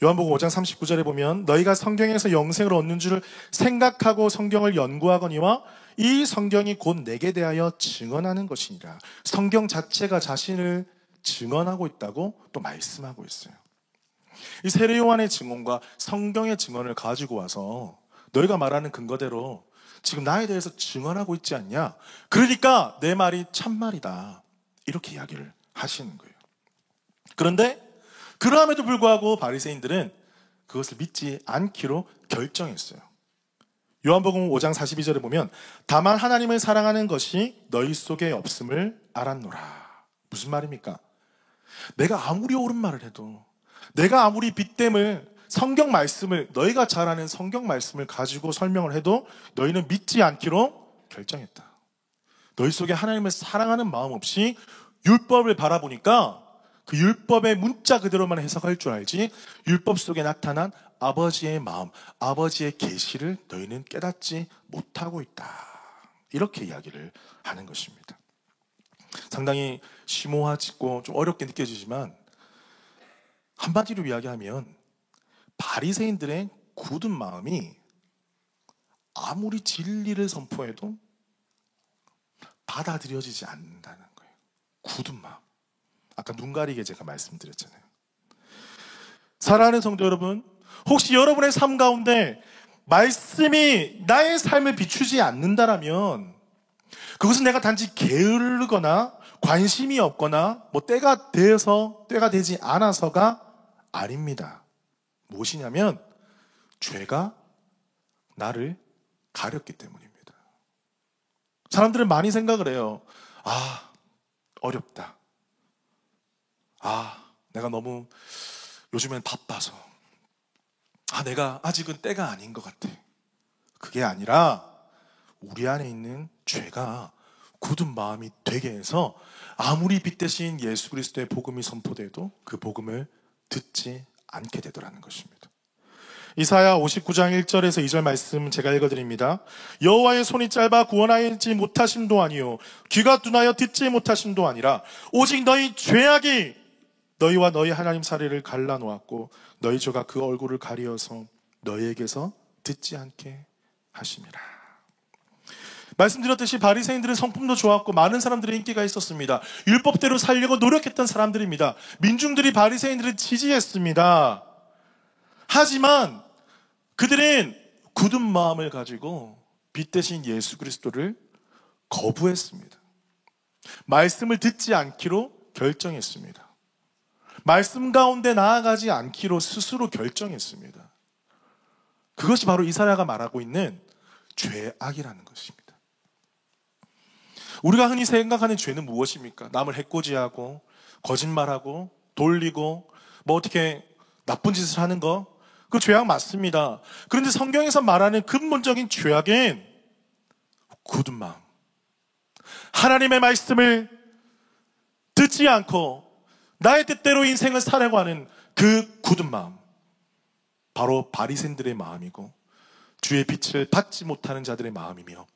요한복음 5장 39절에 보면 너희가 성경에서 영생을 얻는 줄 생각하고 성경을 연구하거니와 이 성경이 곧 내게 대하여 증언하는 것이니라. 성경 자체가 자신을 증언하고 있다고 또 말씀하고 있어요. 이 세례 요한의 증언과 성경의 증언을 가지고 와서 너희가 말하는 근거대로 지금 나에 대해서 증언하고 있지 않냐, 그러니까 내 말이 참말이다, 이렇게 이야기를 하시는 거예요. 그런데 그럼에도 불구하고 바리새인들은 그것을 믿지 않기로 결정했어요. 요한복음 5장 42절에 보면 다만 하나님을 사랑하는 것이 너희 속에 없음을 알았노라. 무슨 말입니까? 내가 아무리 옳은 말을 해도, 내가 아무리 빛됨을, 성경 말씀을, 너희가 잘 아는 성경 말씀을 가지고 설명을 해도 너희는 믿지 않기로 결정했다. 너희 속에 하나님을 사랑하는 마음 없이 율법을 바라보니까 그 율법의 문자 그대로만 해석할 줄 알지 율법 속에 나타난 아버지의 마음, 아버지의 계시를 너희는 깨닫지 못하고 있다, 이렇게 이야기를 하는 것입니다. 상당히 심오하고 좀 어렵게 느껴지지만 한마디로 이야기하면 바리새인들의 굳은 마음이 아무리 진리를 선포해도 받아들여지지 않는다는 거예요. 굳은 마음. 아까 눈 가리게 제가 말씀드렸잖아요. 사랑하는 성도 여러분, 혹시 여러분의 삶 가운데 말씀이 나의 삶을 비추지 않는다라면 그것은 내가 단지 게으르거나 관심이 없거나 때가 돼서 때가 되지 않아서가 아닙니다. 무엇이냐면 죄가 나를 가렸기 때문입니다. 사람들은 많이 생각을 해요. 아, 어렵다. 내가 너무 요즘엔 바빠서. 내가 아직은 때가 아닌 것 같아. 그게 아니라 우리 안에 있는 죄가 굳은 마음이 되게 해서 아무리 빛 대신 예수 그리스도의 복음이 선포돼도 그 복음을 듣지 않게 되더라는 것입니다. 이사야 59장 1절에서 2절 말씀 제가 읽어드립니다. 여호와의 손이 짧아 구원하지 못하심도 아니요 귀가 둔하여 듣지 못하심도 아니라 오직 너희 죄악이 너희와 너희 하나님 사이를 갈라놓았고 너희 죄가 그 얼굴을 가리어서 너희에게서 듣지 않게 하심이라. 말씀드렸듯이 바리새인들은 성품도 좋았고 많은 사람들의 인기가 있었습니다. 율법대로 살려고 노력했던 사람들입니다. 민중들이 바리새인들을 지지했습니다. 하지만 그들은 굳은 마음을 가지고 빛 대신 예수 그리스도를 거부했습니다. 말씀을 듣지 않기로 결정했습니다. 말씀 가운데 나아가지 않기로 스스로 결정했습니다. 그것이 바로 이사야가 말하고 있는 죄악이라는 것입니다. 우리가 흔히 생각하는 죄는 무엇입니까? 남을 해코지하고 거짓말하고 돌리고 어떻게 나쁜 짓을 하는 거, 그 죄악 맞습니다. 그런데 성경에서 말하는 근본적인 죄악은 굳은 마음, 하나님의 말씀을 듣지 않고 나의 뜻대로 인생을 살려고 하는 그 굳은 마음, 바로 바리새인들의 마음이고 주의 빛을 받지 못하는 자들의 마음이며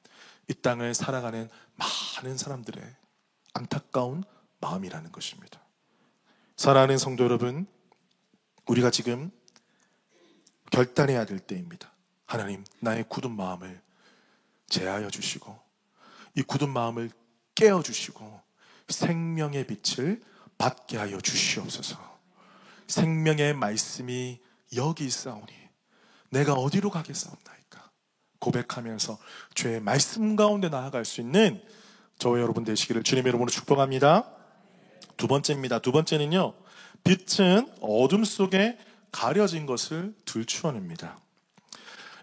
이 땅을 살아가는 많은 사람들의 안타까운 마음이라는 것입니다. 사랑하는 성도 여러분, 우리가 지금 결단해야 될 때입니다. 하나님, 나의 굳은 마음을 제하여 주시고 이 굳은 마음을 깨어주시고 생명의 빛을 받게 하여 주시옵소서. 생명의 말씀이 여기 있사오니 내가 어디로 가겠사옵나이까 고백하면서 주의 말씀 가운데 나아갈 수 있는 저와 여러분 되시기를 주님의 이름으로 축복합니다. 두 번째입니다. 두 번째는요, 빛은 어둠 속에 가려진 것을 들추어냅니다.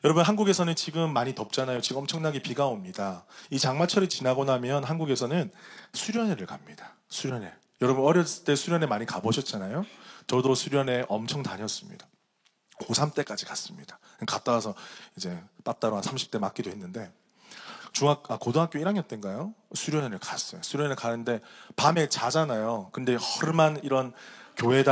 여러분, 한국에서는 지금 많이 덥잖아요. 지금 엄청나게 비가 옵니다. 이 장마철이 지나고 나면 한국에서는 수련회를 갑니다. 수련회. 여러분 어렸을 때 수련회 많이 가보셨잖아요. 저도 수련회 엄청 다녔습니다. 고3 때까지 갔습니다. 갔다 와서 이제 따따로 한 30대 맞기도 했는데 고등학교 1학년 때인가요? 수련회를 갔어요. 수련회 가는데 밤에 자잖아요. 근데 허름한 이런 교회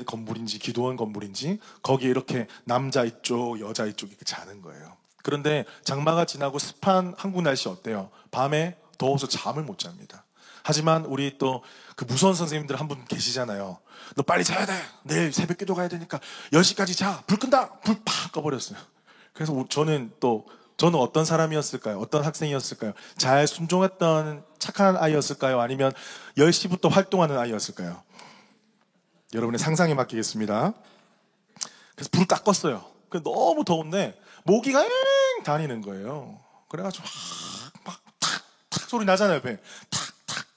건물인지 기도원 건물인지 거기에 이렇게 남자 이쪽 여자 이쪽 이렇게 자는 거예요. 그런데 장마가 지나고 습한 한국 날씨 어때요? 밤에 더워서 잠을 못 잡니다. 하지만 우리 또 그 무서운 선생님들 한 분 계시잖아요. 너 빨리 자야 돼. 내일 새벽 기도 가야 되니까 10시까지 자. 불 끈다. 불 팍 꺼버렸어요. 그래서 저는 어떤 사람이었을까요? 어떤 학생이었을까요? 잘 순종했던 착한 아이였을까요? 아니면 10시부터 활동하는 아이였을까요? 여러분의 상상에 맡기겠습니다. 그래서 불을 딱 껐어요. 너무 더운데 모기가 엥 다니는 거예요. 그래가지고 막 탁탁 소리 나잖아요. 옆에 탁탁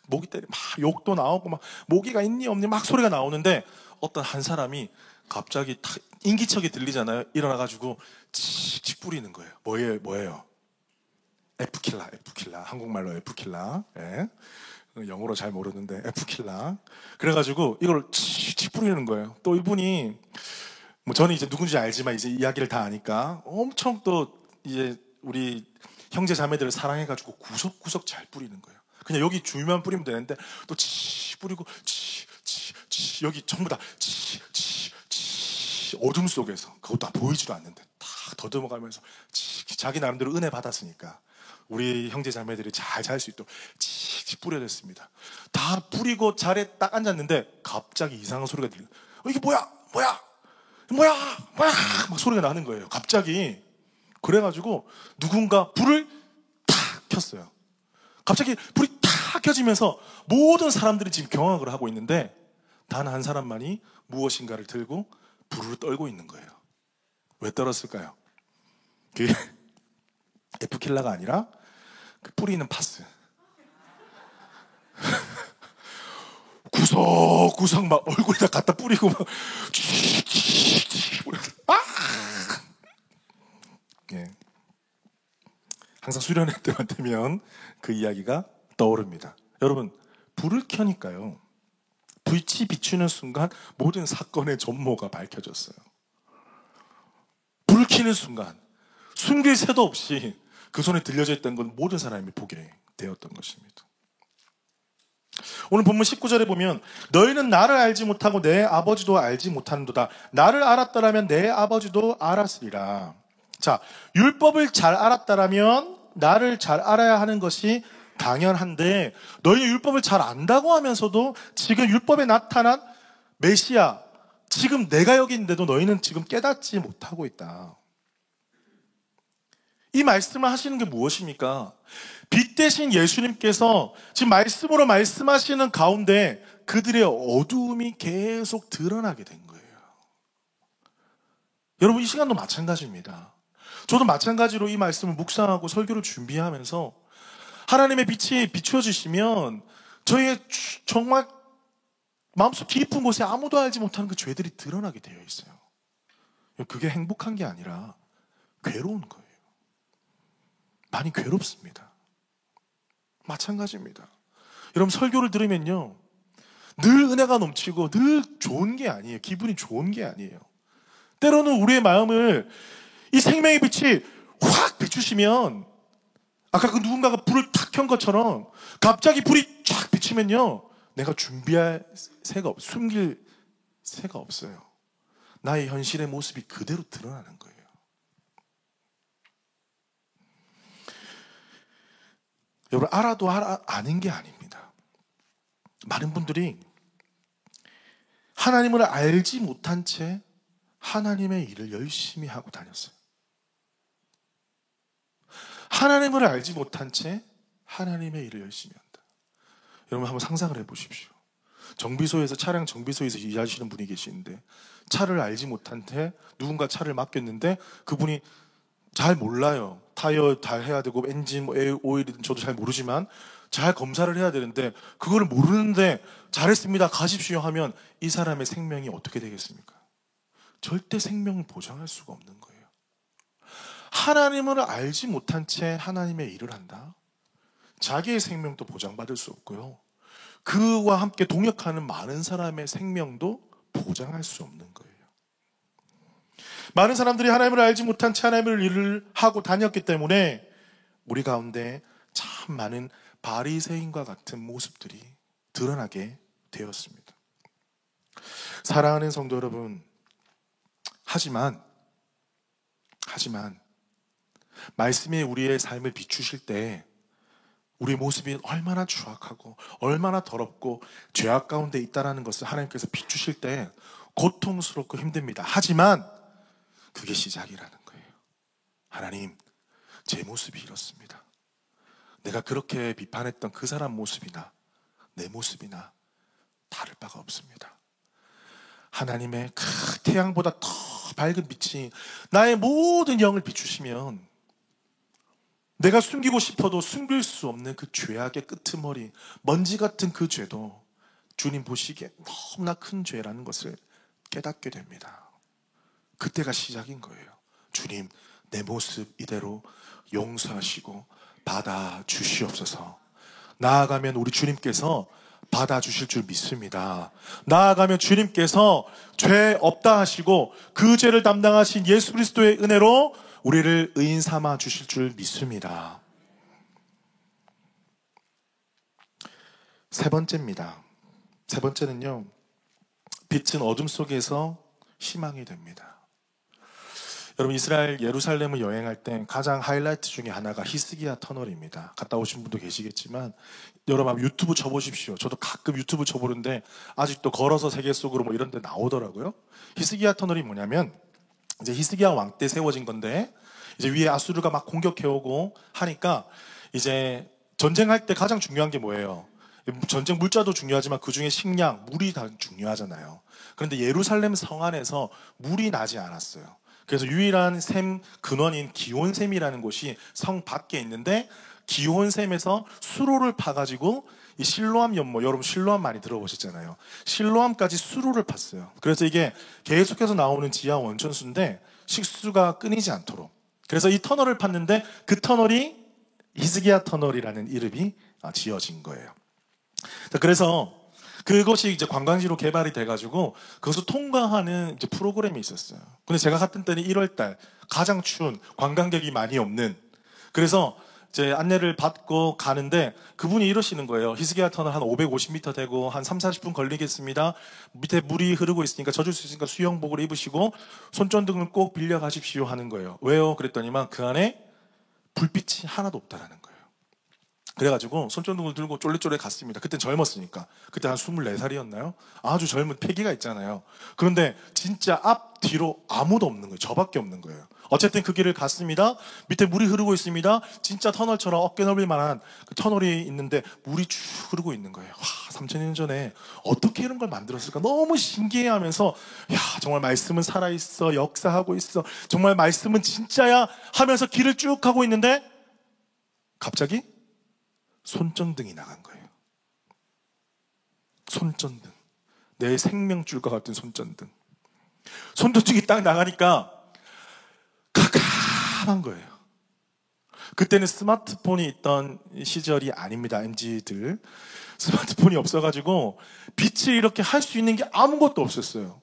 모기 때리 막 욕도 나오고 막 모기가 있니 없니 막 소리가 나오는데 어떤 한 사람이 갑자기 탁 인기척이 들리잖아요. 일어나가지고 칙칙 뿌리는 거예요. 뭐예요? F킬라. 한국말로 F킬라. 예. 영어로 잘 모르는데 F킬라. 그래가지고 이걸 칙칙 뿌리는 거예요. 또 이분이 저는 이제 누군지 알지만 이제 이야기를 다 아니까 엄청 또 이제 우리 형제 자매들을 사랑해가지고 구석구석 잘 뿌리는 거예요. 그냥 여기 주위만 뿌리면 되는데 또 치 뿌리고 치 여기 전부 다 치 어둠 속에서 그것도 보이지도 않는데 다 더듬어가면서 자기 나름대로 은혜 받았으니까 우리 형제 자매들이 잘 잘 수 있도록 칙칙 뿌려댔습니다. 다 뿌리고 자리에 딱 앉았는데 갑자기 이상한 소리가 들려요. 이게 뭐야 막 소리가 나는 거예요. 갑자기. 그래가지고 누군가 불을 탁 켰어요. 갑자기 불이 탁 켜지면서 모든 사람들이 지금 경악을 하고 있는데 단 한 사람만이 무엇인가를 들고 불을 떨고 있는 거예요. 왜 떨었을까요? 그게 F킬라가 아니라 그 뿌리는 파스. 구석구석 막 얼굴에다 갖다 뿌리고 막 예. 항상 수련회 때만 되면 그 이야기가 떠오릅니다. 여러분, 불을 켜니까요. 불이 비추는 순간 모든 사건의 전모가 밝혀졌어요. 불을 켜는 순간 숨길 새도 없이 그 손에 들려져 있던 건 모든 사람이 보게 되었던 것입니다. 오늘 본문 19절에 보면 너희는 나를 알지 못하고 내 아버지도 알지 못하는도다. 나를 알았더라면 내 아버지도 알았으리라. 자, 율법을 잘 알았다라면 나를 잘 알아야 하는 것이 당연한데 너희 율법을 잘 안다고 하면서도 지금 율법에 나타난 메시아, 지금 내가 여기 있는데도 너희는 지금 깨닫지 못하고 있다. 이 말씀을 하시는 게 무엇입니까? 빛 대신 예수님께서 지금 말씀으로 말씀하시는 가운데 그들의 어두움이 계속 드러나게 된 거예요. 여러분, 이 시간도 마찬가지입니다. 저도 마찬가지로 이 말씀을 묵상하고 설교를 준비하면서 하나님의 빛이 비추어지시면 저희의 정말 마음속 깊은 곳에 아무도 알지 못하는 그 죄들이 드러나게 되어 있어요. 그게 행복한 게 아니라 괴로운 거예요. 많이 괴롭습니다. 마찬가지입니다. 여러분, 설교를 들으면요, 늘 은혜가 넘치고 늘 좋은 게 아니에요. 기분이 좋은 게 아니에요. 때로는 우리의 마음을 이 생명의 빛이 확 비추시면 아까 그 누군가가 불을 탁 켠 것처럼 갑자기 불이 쫙 비치면요, 내가 준비할 새가 숨길 새가 없어요. 나의 현실의 모습이 그대로 드러나는 거예요. 여러분, 알아도 아는 게 아닙니다. 많은 분들이 하나님을 알지 못한 채 하나님의 일을 열심히 하고 다녔어요. 하나님을 알지 못한 채 하나님의 일을 열심히 한다. 여러분, 한번 상상을 해보십시오. 차량 정비소에서 일하시는 분이 계시는데 차를 알지 못한 채 누군가 차를 맡겼는데 그분이 잘 몰라요. 타이어 잘 해야 되고 엔진 오일이든 저도 잘 모르지만 잘 검사를 해야 되는데 그거를 모르는데 잘했습니다, 가십시오 하면 이 사람의 생명이 어떻게 되겠습니까? 절대 생명을 보장할 수가 없는 거예요. 하나님을 알지 못한 채 하나님의 일을 한다? 자기의 생명도 보장받을 수 없고요, 그와 함께 동역하는 많은 사람의 생명도 보장할 수 없는 거예요. 많은 사람들이 하나님을 알지 못한 채 하나님의 일을 하고 다녔기 때문에 우리 가운데 참 많은 바리새인과 같은 모습들이 드러나게 되었습니다. 사랑하는 성도 여러분, 하지만 말씀이 우리의 삶을 비추실 때 우리 모습이 얼마나 추악하고 얼마나 더럽고 죄악 가운데 있다는 것을 하나님께서 비추실 때 고통스럽고 힘듭니다. 하지만 그게 시작이라는 거예요. 하나님, 제 모습이 이렇습니다. 내가 그렇게 비판했던 그 사람 모습이나 내 모습이나 다를 바가 없습니다. 하나님의 그 태양보다 더 밝은 빛이 나의 모든 영을 비추시면 내가 숨기고 싶어도 숨길 수 없는 그 죄악의 끄트머리, 먼지 같은 그 죄도 주님 보시기에 너무나 큰 죄라는 것을 깨닫게 됩니다. 그때가 시작인 거예요. 주님, 내 모습 이대로 용서하시고 받아주시옵소서. 나아가면 우리 주님께서 받아주실 줄 믿습니다. 나아가면 주님께서 죄 없다 하시고 그 죄를 담당하신 예수 그리스도의 은혜로 우리를 의인 삼아 주실 줄 믿습니다. 세 번째입니다. 세 번째는요, 빛은 어둠 속에서 희망이 됩니다. 여러분, 이스라엘 예루살렘을 여행할 때 가장 하이라이트 중에 하나가 히스기야 터널입니다. 갔다 오신 분도 계시겠지만 여러분 한번 유튜브 쳐보십시오. 저도 가끔 유튜브 쳐보는데 아직도 걸어서 세계 속으로 뭐 이런 데 나오더라고요. 히스기야 터널이 뭐냐면 이제 히스기야 왕 때 세워진 건데 이제 위에 아수르가 막 공격해오고 하니까 이제 전쟁할 때 가장 중요한 게 뭐예요? 전쟁 물자도 중요하지만 그 중에 식량, 물이 다 중요하잖아요. 그런데 예루살렘 성 안에서 물이 나지 않았어요. 그래서 유일한 샘 근원인 기온샘이라는 곳이 성 밖에 있는데 기온샘에서 수로를 파가지고 이 실로암 연못, 여러분 실로암 많이 들어보셨잖아요. 실로암까지 수로를 팠어요. 그래서 이게 계속해서 나오는 지하 원천수인데 식수가 끊이지 않도록. 그래서 이 터널을 팠는데 그 터널이 히스기야 터널이라는 이름이 지어진 거예요. 그래서 그것이 이제 관광지로 개발이 돼가지고 그것을 통과하는 이제 프로그램이 있었어요. 근데 제가 갔던 때는 1월달 가장 추운, 관광객이 많이 없는, 그래서 이제 안내를 받고 가는데 그분이 이러시는 거예요. 히스기야 터널 한 550m 되고 한 30-40분 걸리겠습니다. 밑에 물이 흐르고 있으니까 젖을 수 있으니까 수영복을 입으시고 손전등을 꼭 빌려 가십시오 하는 거예요. 왜요? 그랬더니만 그 안에 불빛이 하나도 없다라는 거예요. 그래가지고 손전등을 들고 쫄래쫄래 갔습니다. 그땐 젊었으니까. 그때 한 24살이었나요? 아주 젊은 패기가 있잖아요. 그런데 진짜 앞, 뒤로 아무도 없는 거예요. 저밖에 없는 거예요. 어쨌든 그 길을 갔습니다. 밑에 물이 흐르고 있습니다. 진짜 터널처럼 어깨 넓을 만한 그 터널이 있는데 물이 쭉 흐르고 있는 거예요. 와, 3000년 전에 어떻게 이런 걸 만들었을까? 너무 신기해하면서 야, 정말 말씀은 살아있어. 역사하고 있어. 정말 말씀은 진짜야 하면서 길을 쭉 가고 있는데 갑자기 손전등이 나간 거예요. 손전등. 내 생명줄과 같은 손전등. 손전등이 딱 나가니까 깜깜한 거예요. 그때는 스마트폰이 있던 시절이 아닙니다. MZ들. 스마트폰이 없어가지고 빛을 이렇게 할 수 있는 게 아무것도 없었어요.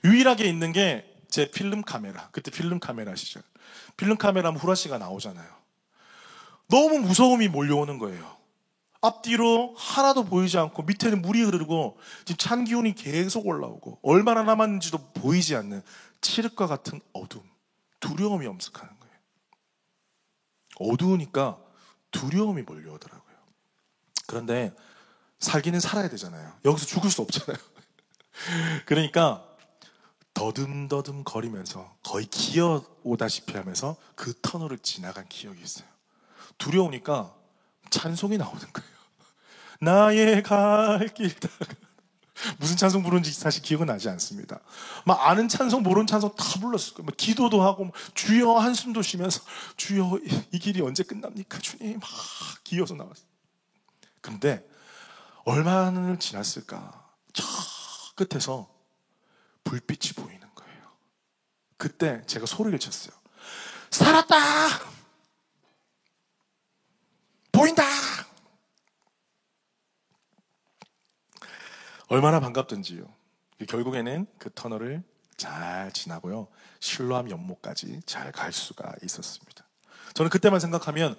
유일하게 있는 게 제 필름 카메라. 그때 필름 카메라 시절. 필름 카메라면 후라시가 나오잖아요. 너무 무서움이 몰려오는 거예요. 앞뒤로 하나도 보이지 않고 밑에는 물이 흐르고 지금 찬 기운이 계속 올라오고 얼마나 남았는지도 보이지 않는 칠흑과 같은 어둠, 두려움이 엄습하는 거예요. 어두우니까 두려움이 몰려오더라고요. 그런데 살기는 살아야 되잖아요. 여기서 죽을 수 없잖아요. 그러니까 더듬더듬 거리면서 거의 기어오다시피 하면서 그 터널을 지나간 기억이 있어요. 두려우니까 찬송이 나오는 거예요. 나의 갈 길 다가. 무슨 찬송 부르는지 사실 기억은 나지 않습니다. 막 아는 찬송 모르는 찬송 다 불렀을 거예요. 막 기도도 하고 주여 한숨도 쉬면서 주여 이 길이 언제 끝납니까 주님 막 기어서 나왔어요. 그런데 얼마나 지났을까 저 끝에서 불빛이 보이는 거예요. 그때 제가 소리를 쳤어요. 살았다! 보인다! 얼마나 반갑던지요. 결국에는 그 터널을 잘 지나고요. 실로암 연못까지 잘 갈 수가 있었습니다. 저는 그때만 생각하면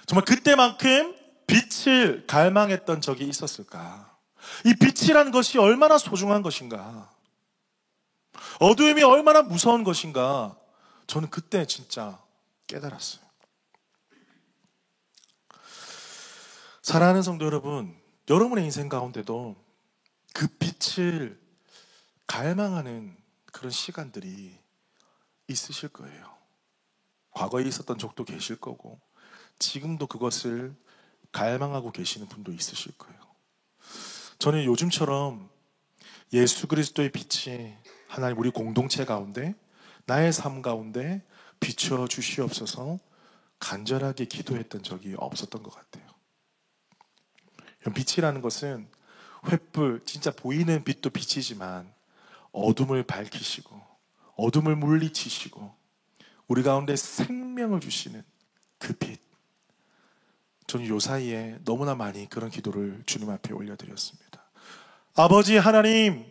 정말 그때만큼 빛을 갈망했던 적이 있었을까? 이 빛이라는 것이 얼마나 소중한 것인가? 어두움이 얼마나 무서운 것인가? 저는 그때 진짜 깨달았어요. 사랑하는 성도 여러분, 여러분의 인생 가운데도 그 빛을 갈망하는 그런 시간들이 있으실 거예요. 과거에 있었던 적도 계실 거고 지금도 그것을 갈망하고 계시는 분도 있으실 거예요. 저는 요즘처럼 예수 그리스도의 빛이 하나님 우리 공동체 가운데 나의 삶 가운데 비추어 주시옵소서 간절하게 기도했던 적이 없었던 것 같아요. 빛이라는 것은 횃불, 진짜 보이는 빛도 빛이지만 어둠을 밝히시고 어둠을 물리치시고 우리 가운데 생명을 주시는 그 빛. 저는 요 사이에 너무나 많이 그런 기도를 주님 앞에 올려드렸습니다. 아버지 하나님,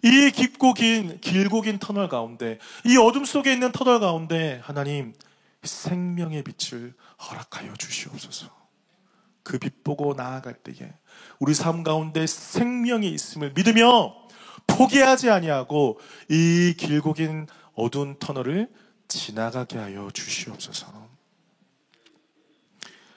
이 깊고 길고 긴 터널 가운데, 이 어둠 속에 있는 터널 가운데 하나님 생명의 빛을 허락하여 주시옵소서. 그 빛 보고 나아갈 때에 우리 삶 가운데 생명이 있음을 믿으며 포기하지 아니하고 이 길고 긴 어두운 터널을 지나가게 하여 주시옵소서.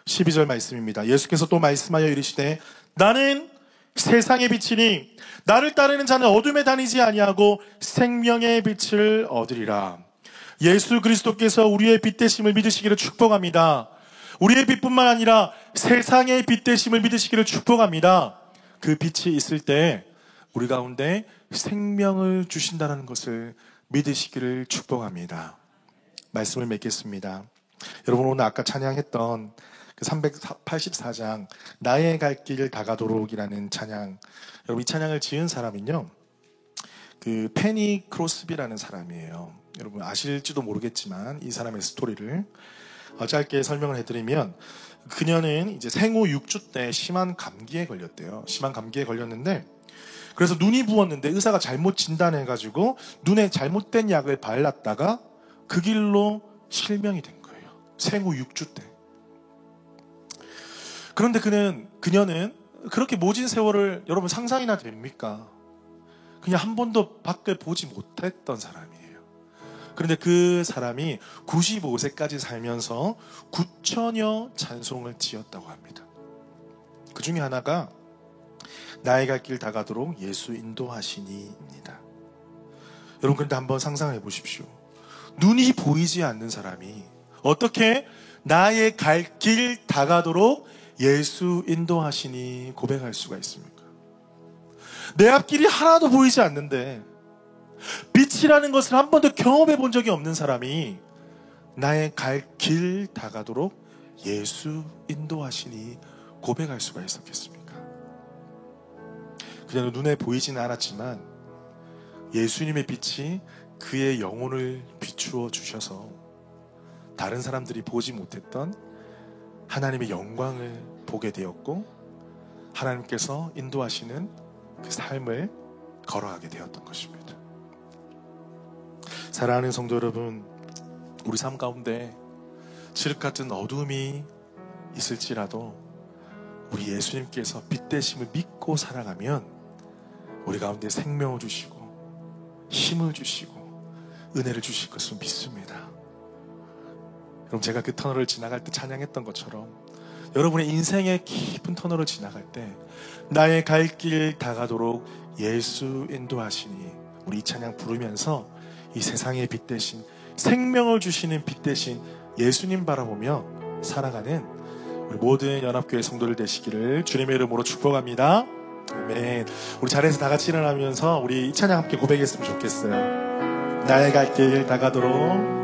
12절 말씀입니다. 예수께서 또 말씀하여 이르시되 나는 세상의 빛이니 나를 따르는 자는 어둠에 다니지 아니하고 생명의 빛을 얻으리라. 예수 그리스도께서 우리의 빛 되심을 믿으시기를 축복합니다. 우리의 빛뿐만 아니라 세상의 빛 되심을 믿으시기를 축복합니다. 그 빛이 있을 때 우리 가운데 생명을 주신다는 것을 믿으시기를 축복합니다. 말씀을 맺겠습니다. 여러분, 오늘 아까 찬양했던 그 384장 나의 갈 길 다가도록이라는 찬양, 여러분 이 찬양을 지은 사람은요 그 페니 크로스비라는 사람이에요. 여러분 아실지도 모르겠지만 이 사람의 스토리를 짧게 설명을 해드리면, 그녀는 이제 생후 6주 때 심한 감기에 걸렸대요. 심한 감기에 걸렸는데 그래서 눈이 부었는데 의사가 잘못 진단해가지고 눈에 잘못된 약을 발랐다가 그 길로 실명이 된 거예요. 생후 6주 때. 그런데 그녀는 그렇게 모진 세월을 여러분 상상이나 됩니까? 그냥 한 번도 밖을 보지 못했던 사람이에요. 그런데 그 사람이 95세까지 살면서 9천여 찬송을 지었다고 합니다. 그 중에 하나가 나의 갈 길 다가도록 예수 인도하시니입니다. 여러분 그런데 한번 상상해 보십시오. 눈이 보이지 않는 사람이 어떻게 나의 갈 길 다가도록 예수 인도하시니 고백할 수가 있습니까? 내 앞길이 하나도 보이지 않는데 빛이라는 것을 한 번도 경험해 본 적이 없는 사람이 나의 갈 길 다가도록 예수 인도하시니 고백할 수가 있었겠습니까? 그녀는 눈에 보이지는 않았지만 예수님의 빛이 그의 영혼을 비추어 주셔서 다른 사람들이 보지 못했던 하나님의 영광을 보게 되었고 하나님께서 인도하시는 그 삶을 걸어가게 되었던 것입니다. 사랑하는 성도 여러분, 우리 삶 가운데 칠흑 같은 어둠이 있을지라도 우리 예수님께서 빛 되심을 믿고 살아가면 우리 가운데 생명을 주시고 힘을 주시고 은혜를 주실 것을 믿습니다. 여러분 제가 그 터널을 지나갈 때 찬양했던 것처럼 여러분의 인생의 깊은 터널을 지나갈 때 나의 갈 길 다가도록 예수 인도하시니, 우리 이 찬양 부르면서 이 세상의 빛 대신, 생명을 주시는 빛 대신 예수님 바라보며 살아가는 우리 모든 연합교회 성도들 되시기를 주님의 이름으로 축복합니다. 아멘. 우리 자리에서 다 같이 일어나면서 우리 이 찬양 함께 고백했으면 좋겠어요. 나의 갈 길 다가도록,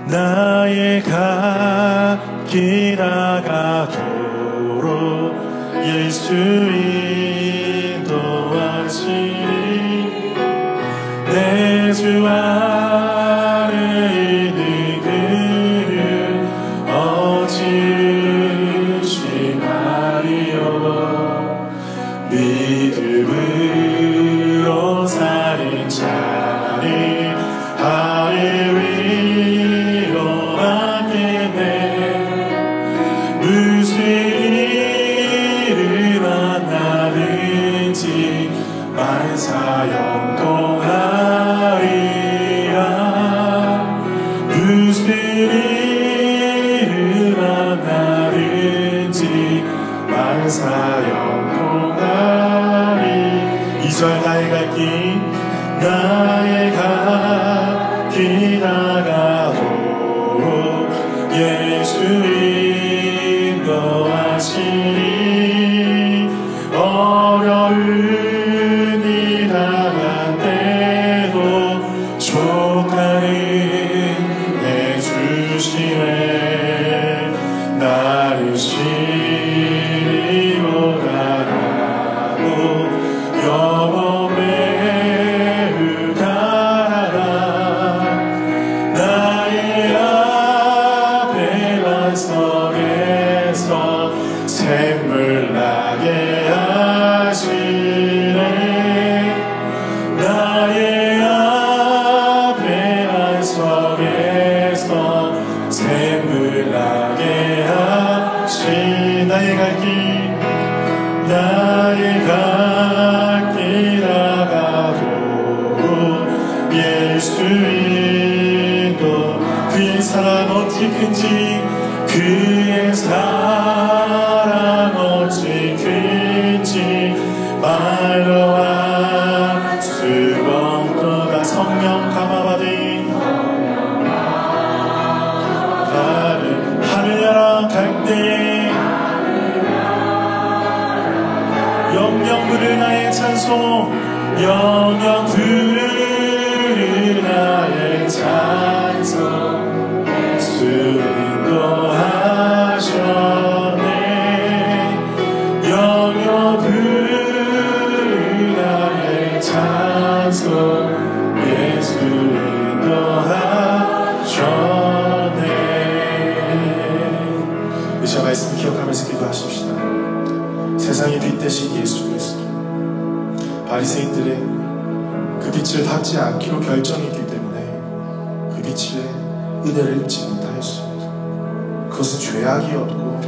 나의 갈 길 다가도록 예수 인도하시니, 내 주 안에 있는 그를 어찌심하리요. 믿음으로 살인 자니 하늘 위로 맡기네. 무슨 일을 만나든지 만사 영통하리라. 무슨 일을 만나든지 만사 영통하리. 이절 나의 갈 길, 나의 갈 길 다가도록 예수 인도하시니, 어려운 일 당한데도 족하는 내주시네. 나를 시리고 가라고 영원 매우 가라. 나의 앞에 반석에서 샘물 나게 하시네. 나의 앞에 반석에서 샘물 나게 하시네. 나의 갈 길, 나의 갈 길 다가도록 예수 인도. 그의 사랑 어찌 큰지, 그의 사랑 어찌 큰지 말로 할 수가 없도다. 성령 감화받은 나를 하늘 열어갈 때 영영 부를 나의 찬송, 영영 부를 나의 찬송. 주 인도하셨네. 영영 부를 나의 찬송. 예수 인도하셨네. 이 말씀 기억하면서 기도하십시다. 세상의 빛 대신 예수 그리스도, 바리새인들의 그 빛을 받지 않기로 결정했기 때문에 그 빛의 은혜를 입지 못하였습니다. 그것은 죄악이었고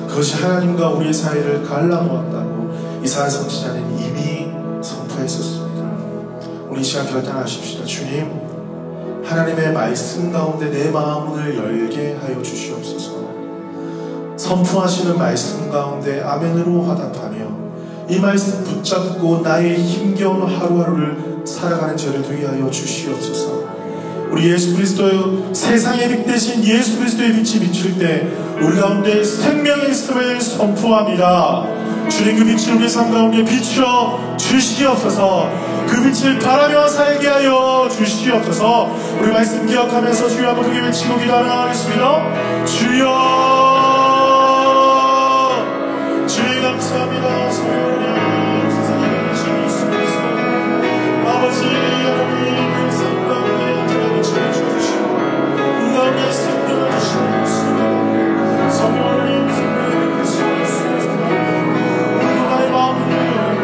그것이 하나님과 우리의 사이를 갈라놓았다고 이사야 선지자는 이미 선포했었습니다. 우리 이 시간 결단하십시다. 주님, 하나님의 말씀 가운데 내 마음을 열게 하여 주시옵소서. 선포하시는 말씀 가운데 아멘으로 화답하며 이 말씀 붙잡고 나의 힘겨운 하루하루를 살아가는 저를 되게 하여 주시옵소서. 우리 예수 그리스도의 세상의 빛 대신 예수 그리스도의 빛이 비칠 때 우리 가운데 생명의 있음을 선포합니다. 주님, 그 빛을 우리 삶 가운데 비추어 주시옵소서. 그 빛을 바라며 살게 하여 주시옵소서. 우리 말씀 기억하면서 주여 한번 크게 외치고 기도하겠습니다. 주여, 주님 감사합니다. 성령님, 세상에 계신 예수 그리스도 아버지, 여러분이 그 삶 가운데 언제나 비추어 주시고 그 가운데 생명을 주시는 예수, 성령님, 성령님 계신 예수 그리스도 오늘 나의 마음을 열고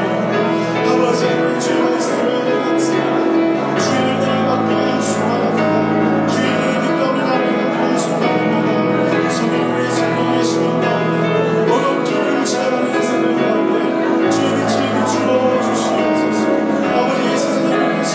아버지, 주의 말씀을 감사합니다. 주의 은혜를 받게 하여 주옵소서. 주의 은혜를 그 가운데 나를 받게 하여 주옵소서. 성령님, 성령님 계시는 가운데 어려운 점을 지나가는 인생을 가운데 주의 빛을 비추어 주시옵소서. 아버지, 세상에 계신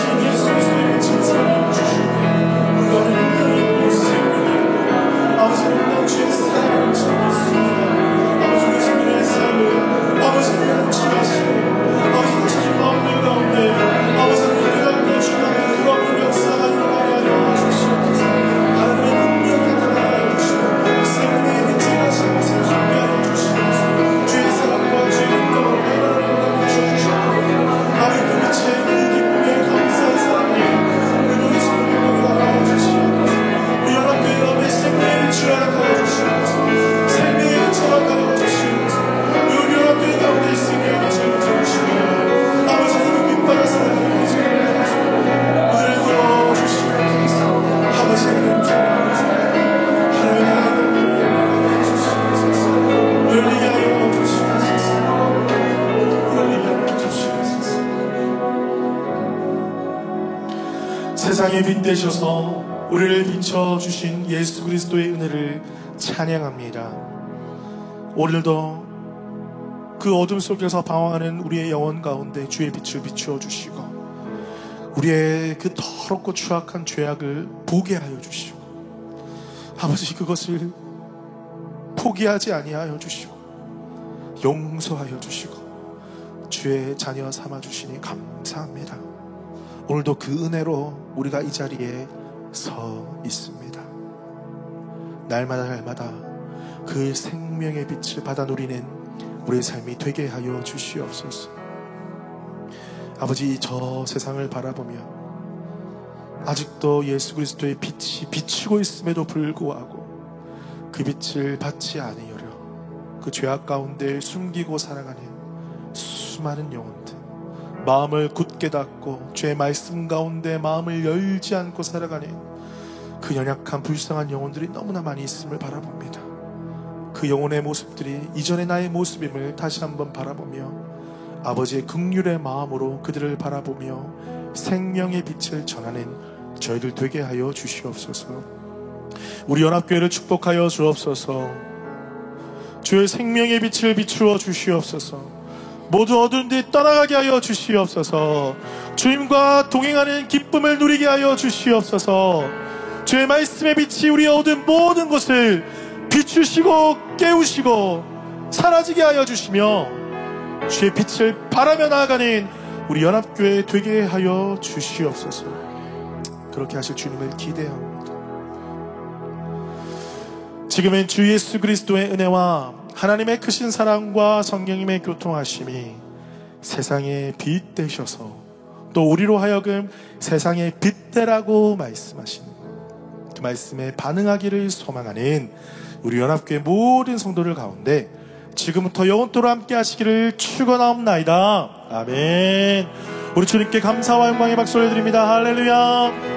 세상의 빛 되셔서 우리를 비춰주신 예수 그리스도의 은혜를 찬양합니다. 오늘도 그 어둠 속에서 방황하는 우리의 영혼 가운데 주의 빛을 비추어 주시고 우리의 그 더럽고 추악한 죄악을 보게 하여 주시고 아버지 그것을 포기하지 아니하여 주시고 용서하여 주시고 주의 자녀 삼아주시니 감사합니다. 오늘도 그 은혜로 우리가 이 자리에 서 있습니다. 날마다 그 생명의 빛을 받아 누리는 우리의 삶이 되게 하여 주시옵소서. 아버지 저 세상을 바라보며 아직도 예수 그리스도의 빛이 비추고 있음에도 불구하고 그 빛을 받지 않으려 그 죄악 가운데 숨기고 살아가는 수많은 영혼들, 마음을 굳게 닫고 죄의 말씀 가운데 마음을 열지 않고 살아가는 그 연약한 불쌍한 영혼들이 너무나 많이 있음을 바라봅니다. 그 영혼의 모습들이 이전의 나의 모습임을 다시 한번 바라보며 아버지의 긍휼의 마음으로 그들을 바라보며 생명의 빛을 전하는 저희들 되게 하여 주시옵소서. 우리 연합교회를 축복하여 주옵소서. 주의 생명의 빛을 비추어 주시옵소서. 모두 어두운 데 떠나가게 하여 주시옵소서. 주님과 동행하는 기쁨을 누리게 하여 주시옵소서. 주의 말씀의 빛이 우리 어두운 모든 곳을 비추시고 깨우시고 사라지게 하여 주시며 주의 빛을 바라며 나아가는 우리 연합교회 되게 하여 주시옵소서. 그렇게 하실 주님을 기대합니다. 지금은 주 예수 그리스도의 은혜와 하나님의 크신 사랑과 성령님의 교통하심이 세상의 빛 되셔서 또 우리로 하여금 세상의 빛 되라고 말씀하시는 그 말씀에 반응하기를 소망하는 우리 연합교회 모든 성도들 가운데 지금부터 영원토록 함께 하시기를 축원하옵나이다. 아멘. 우리 주님께 감사와 영광의 박수를 드립니다. 할렐루야.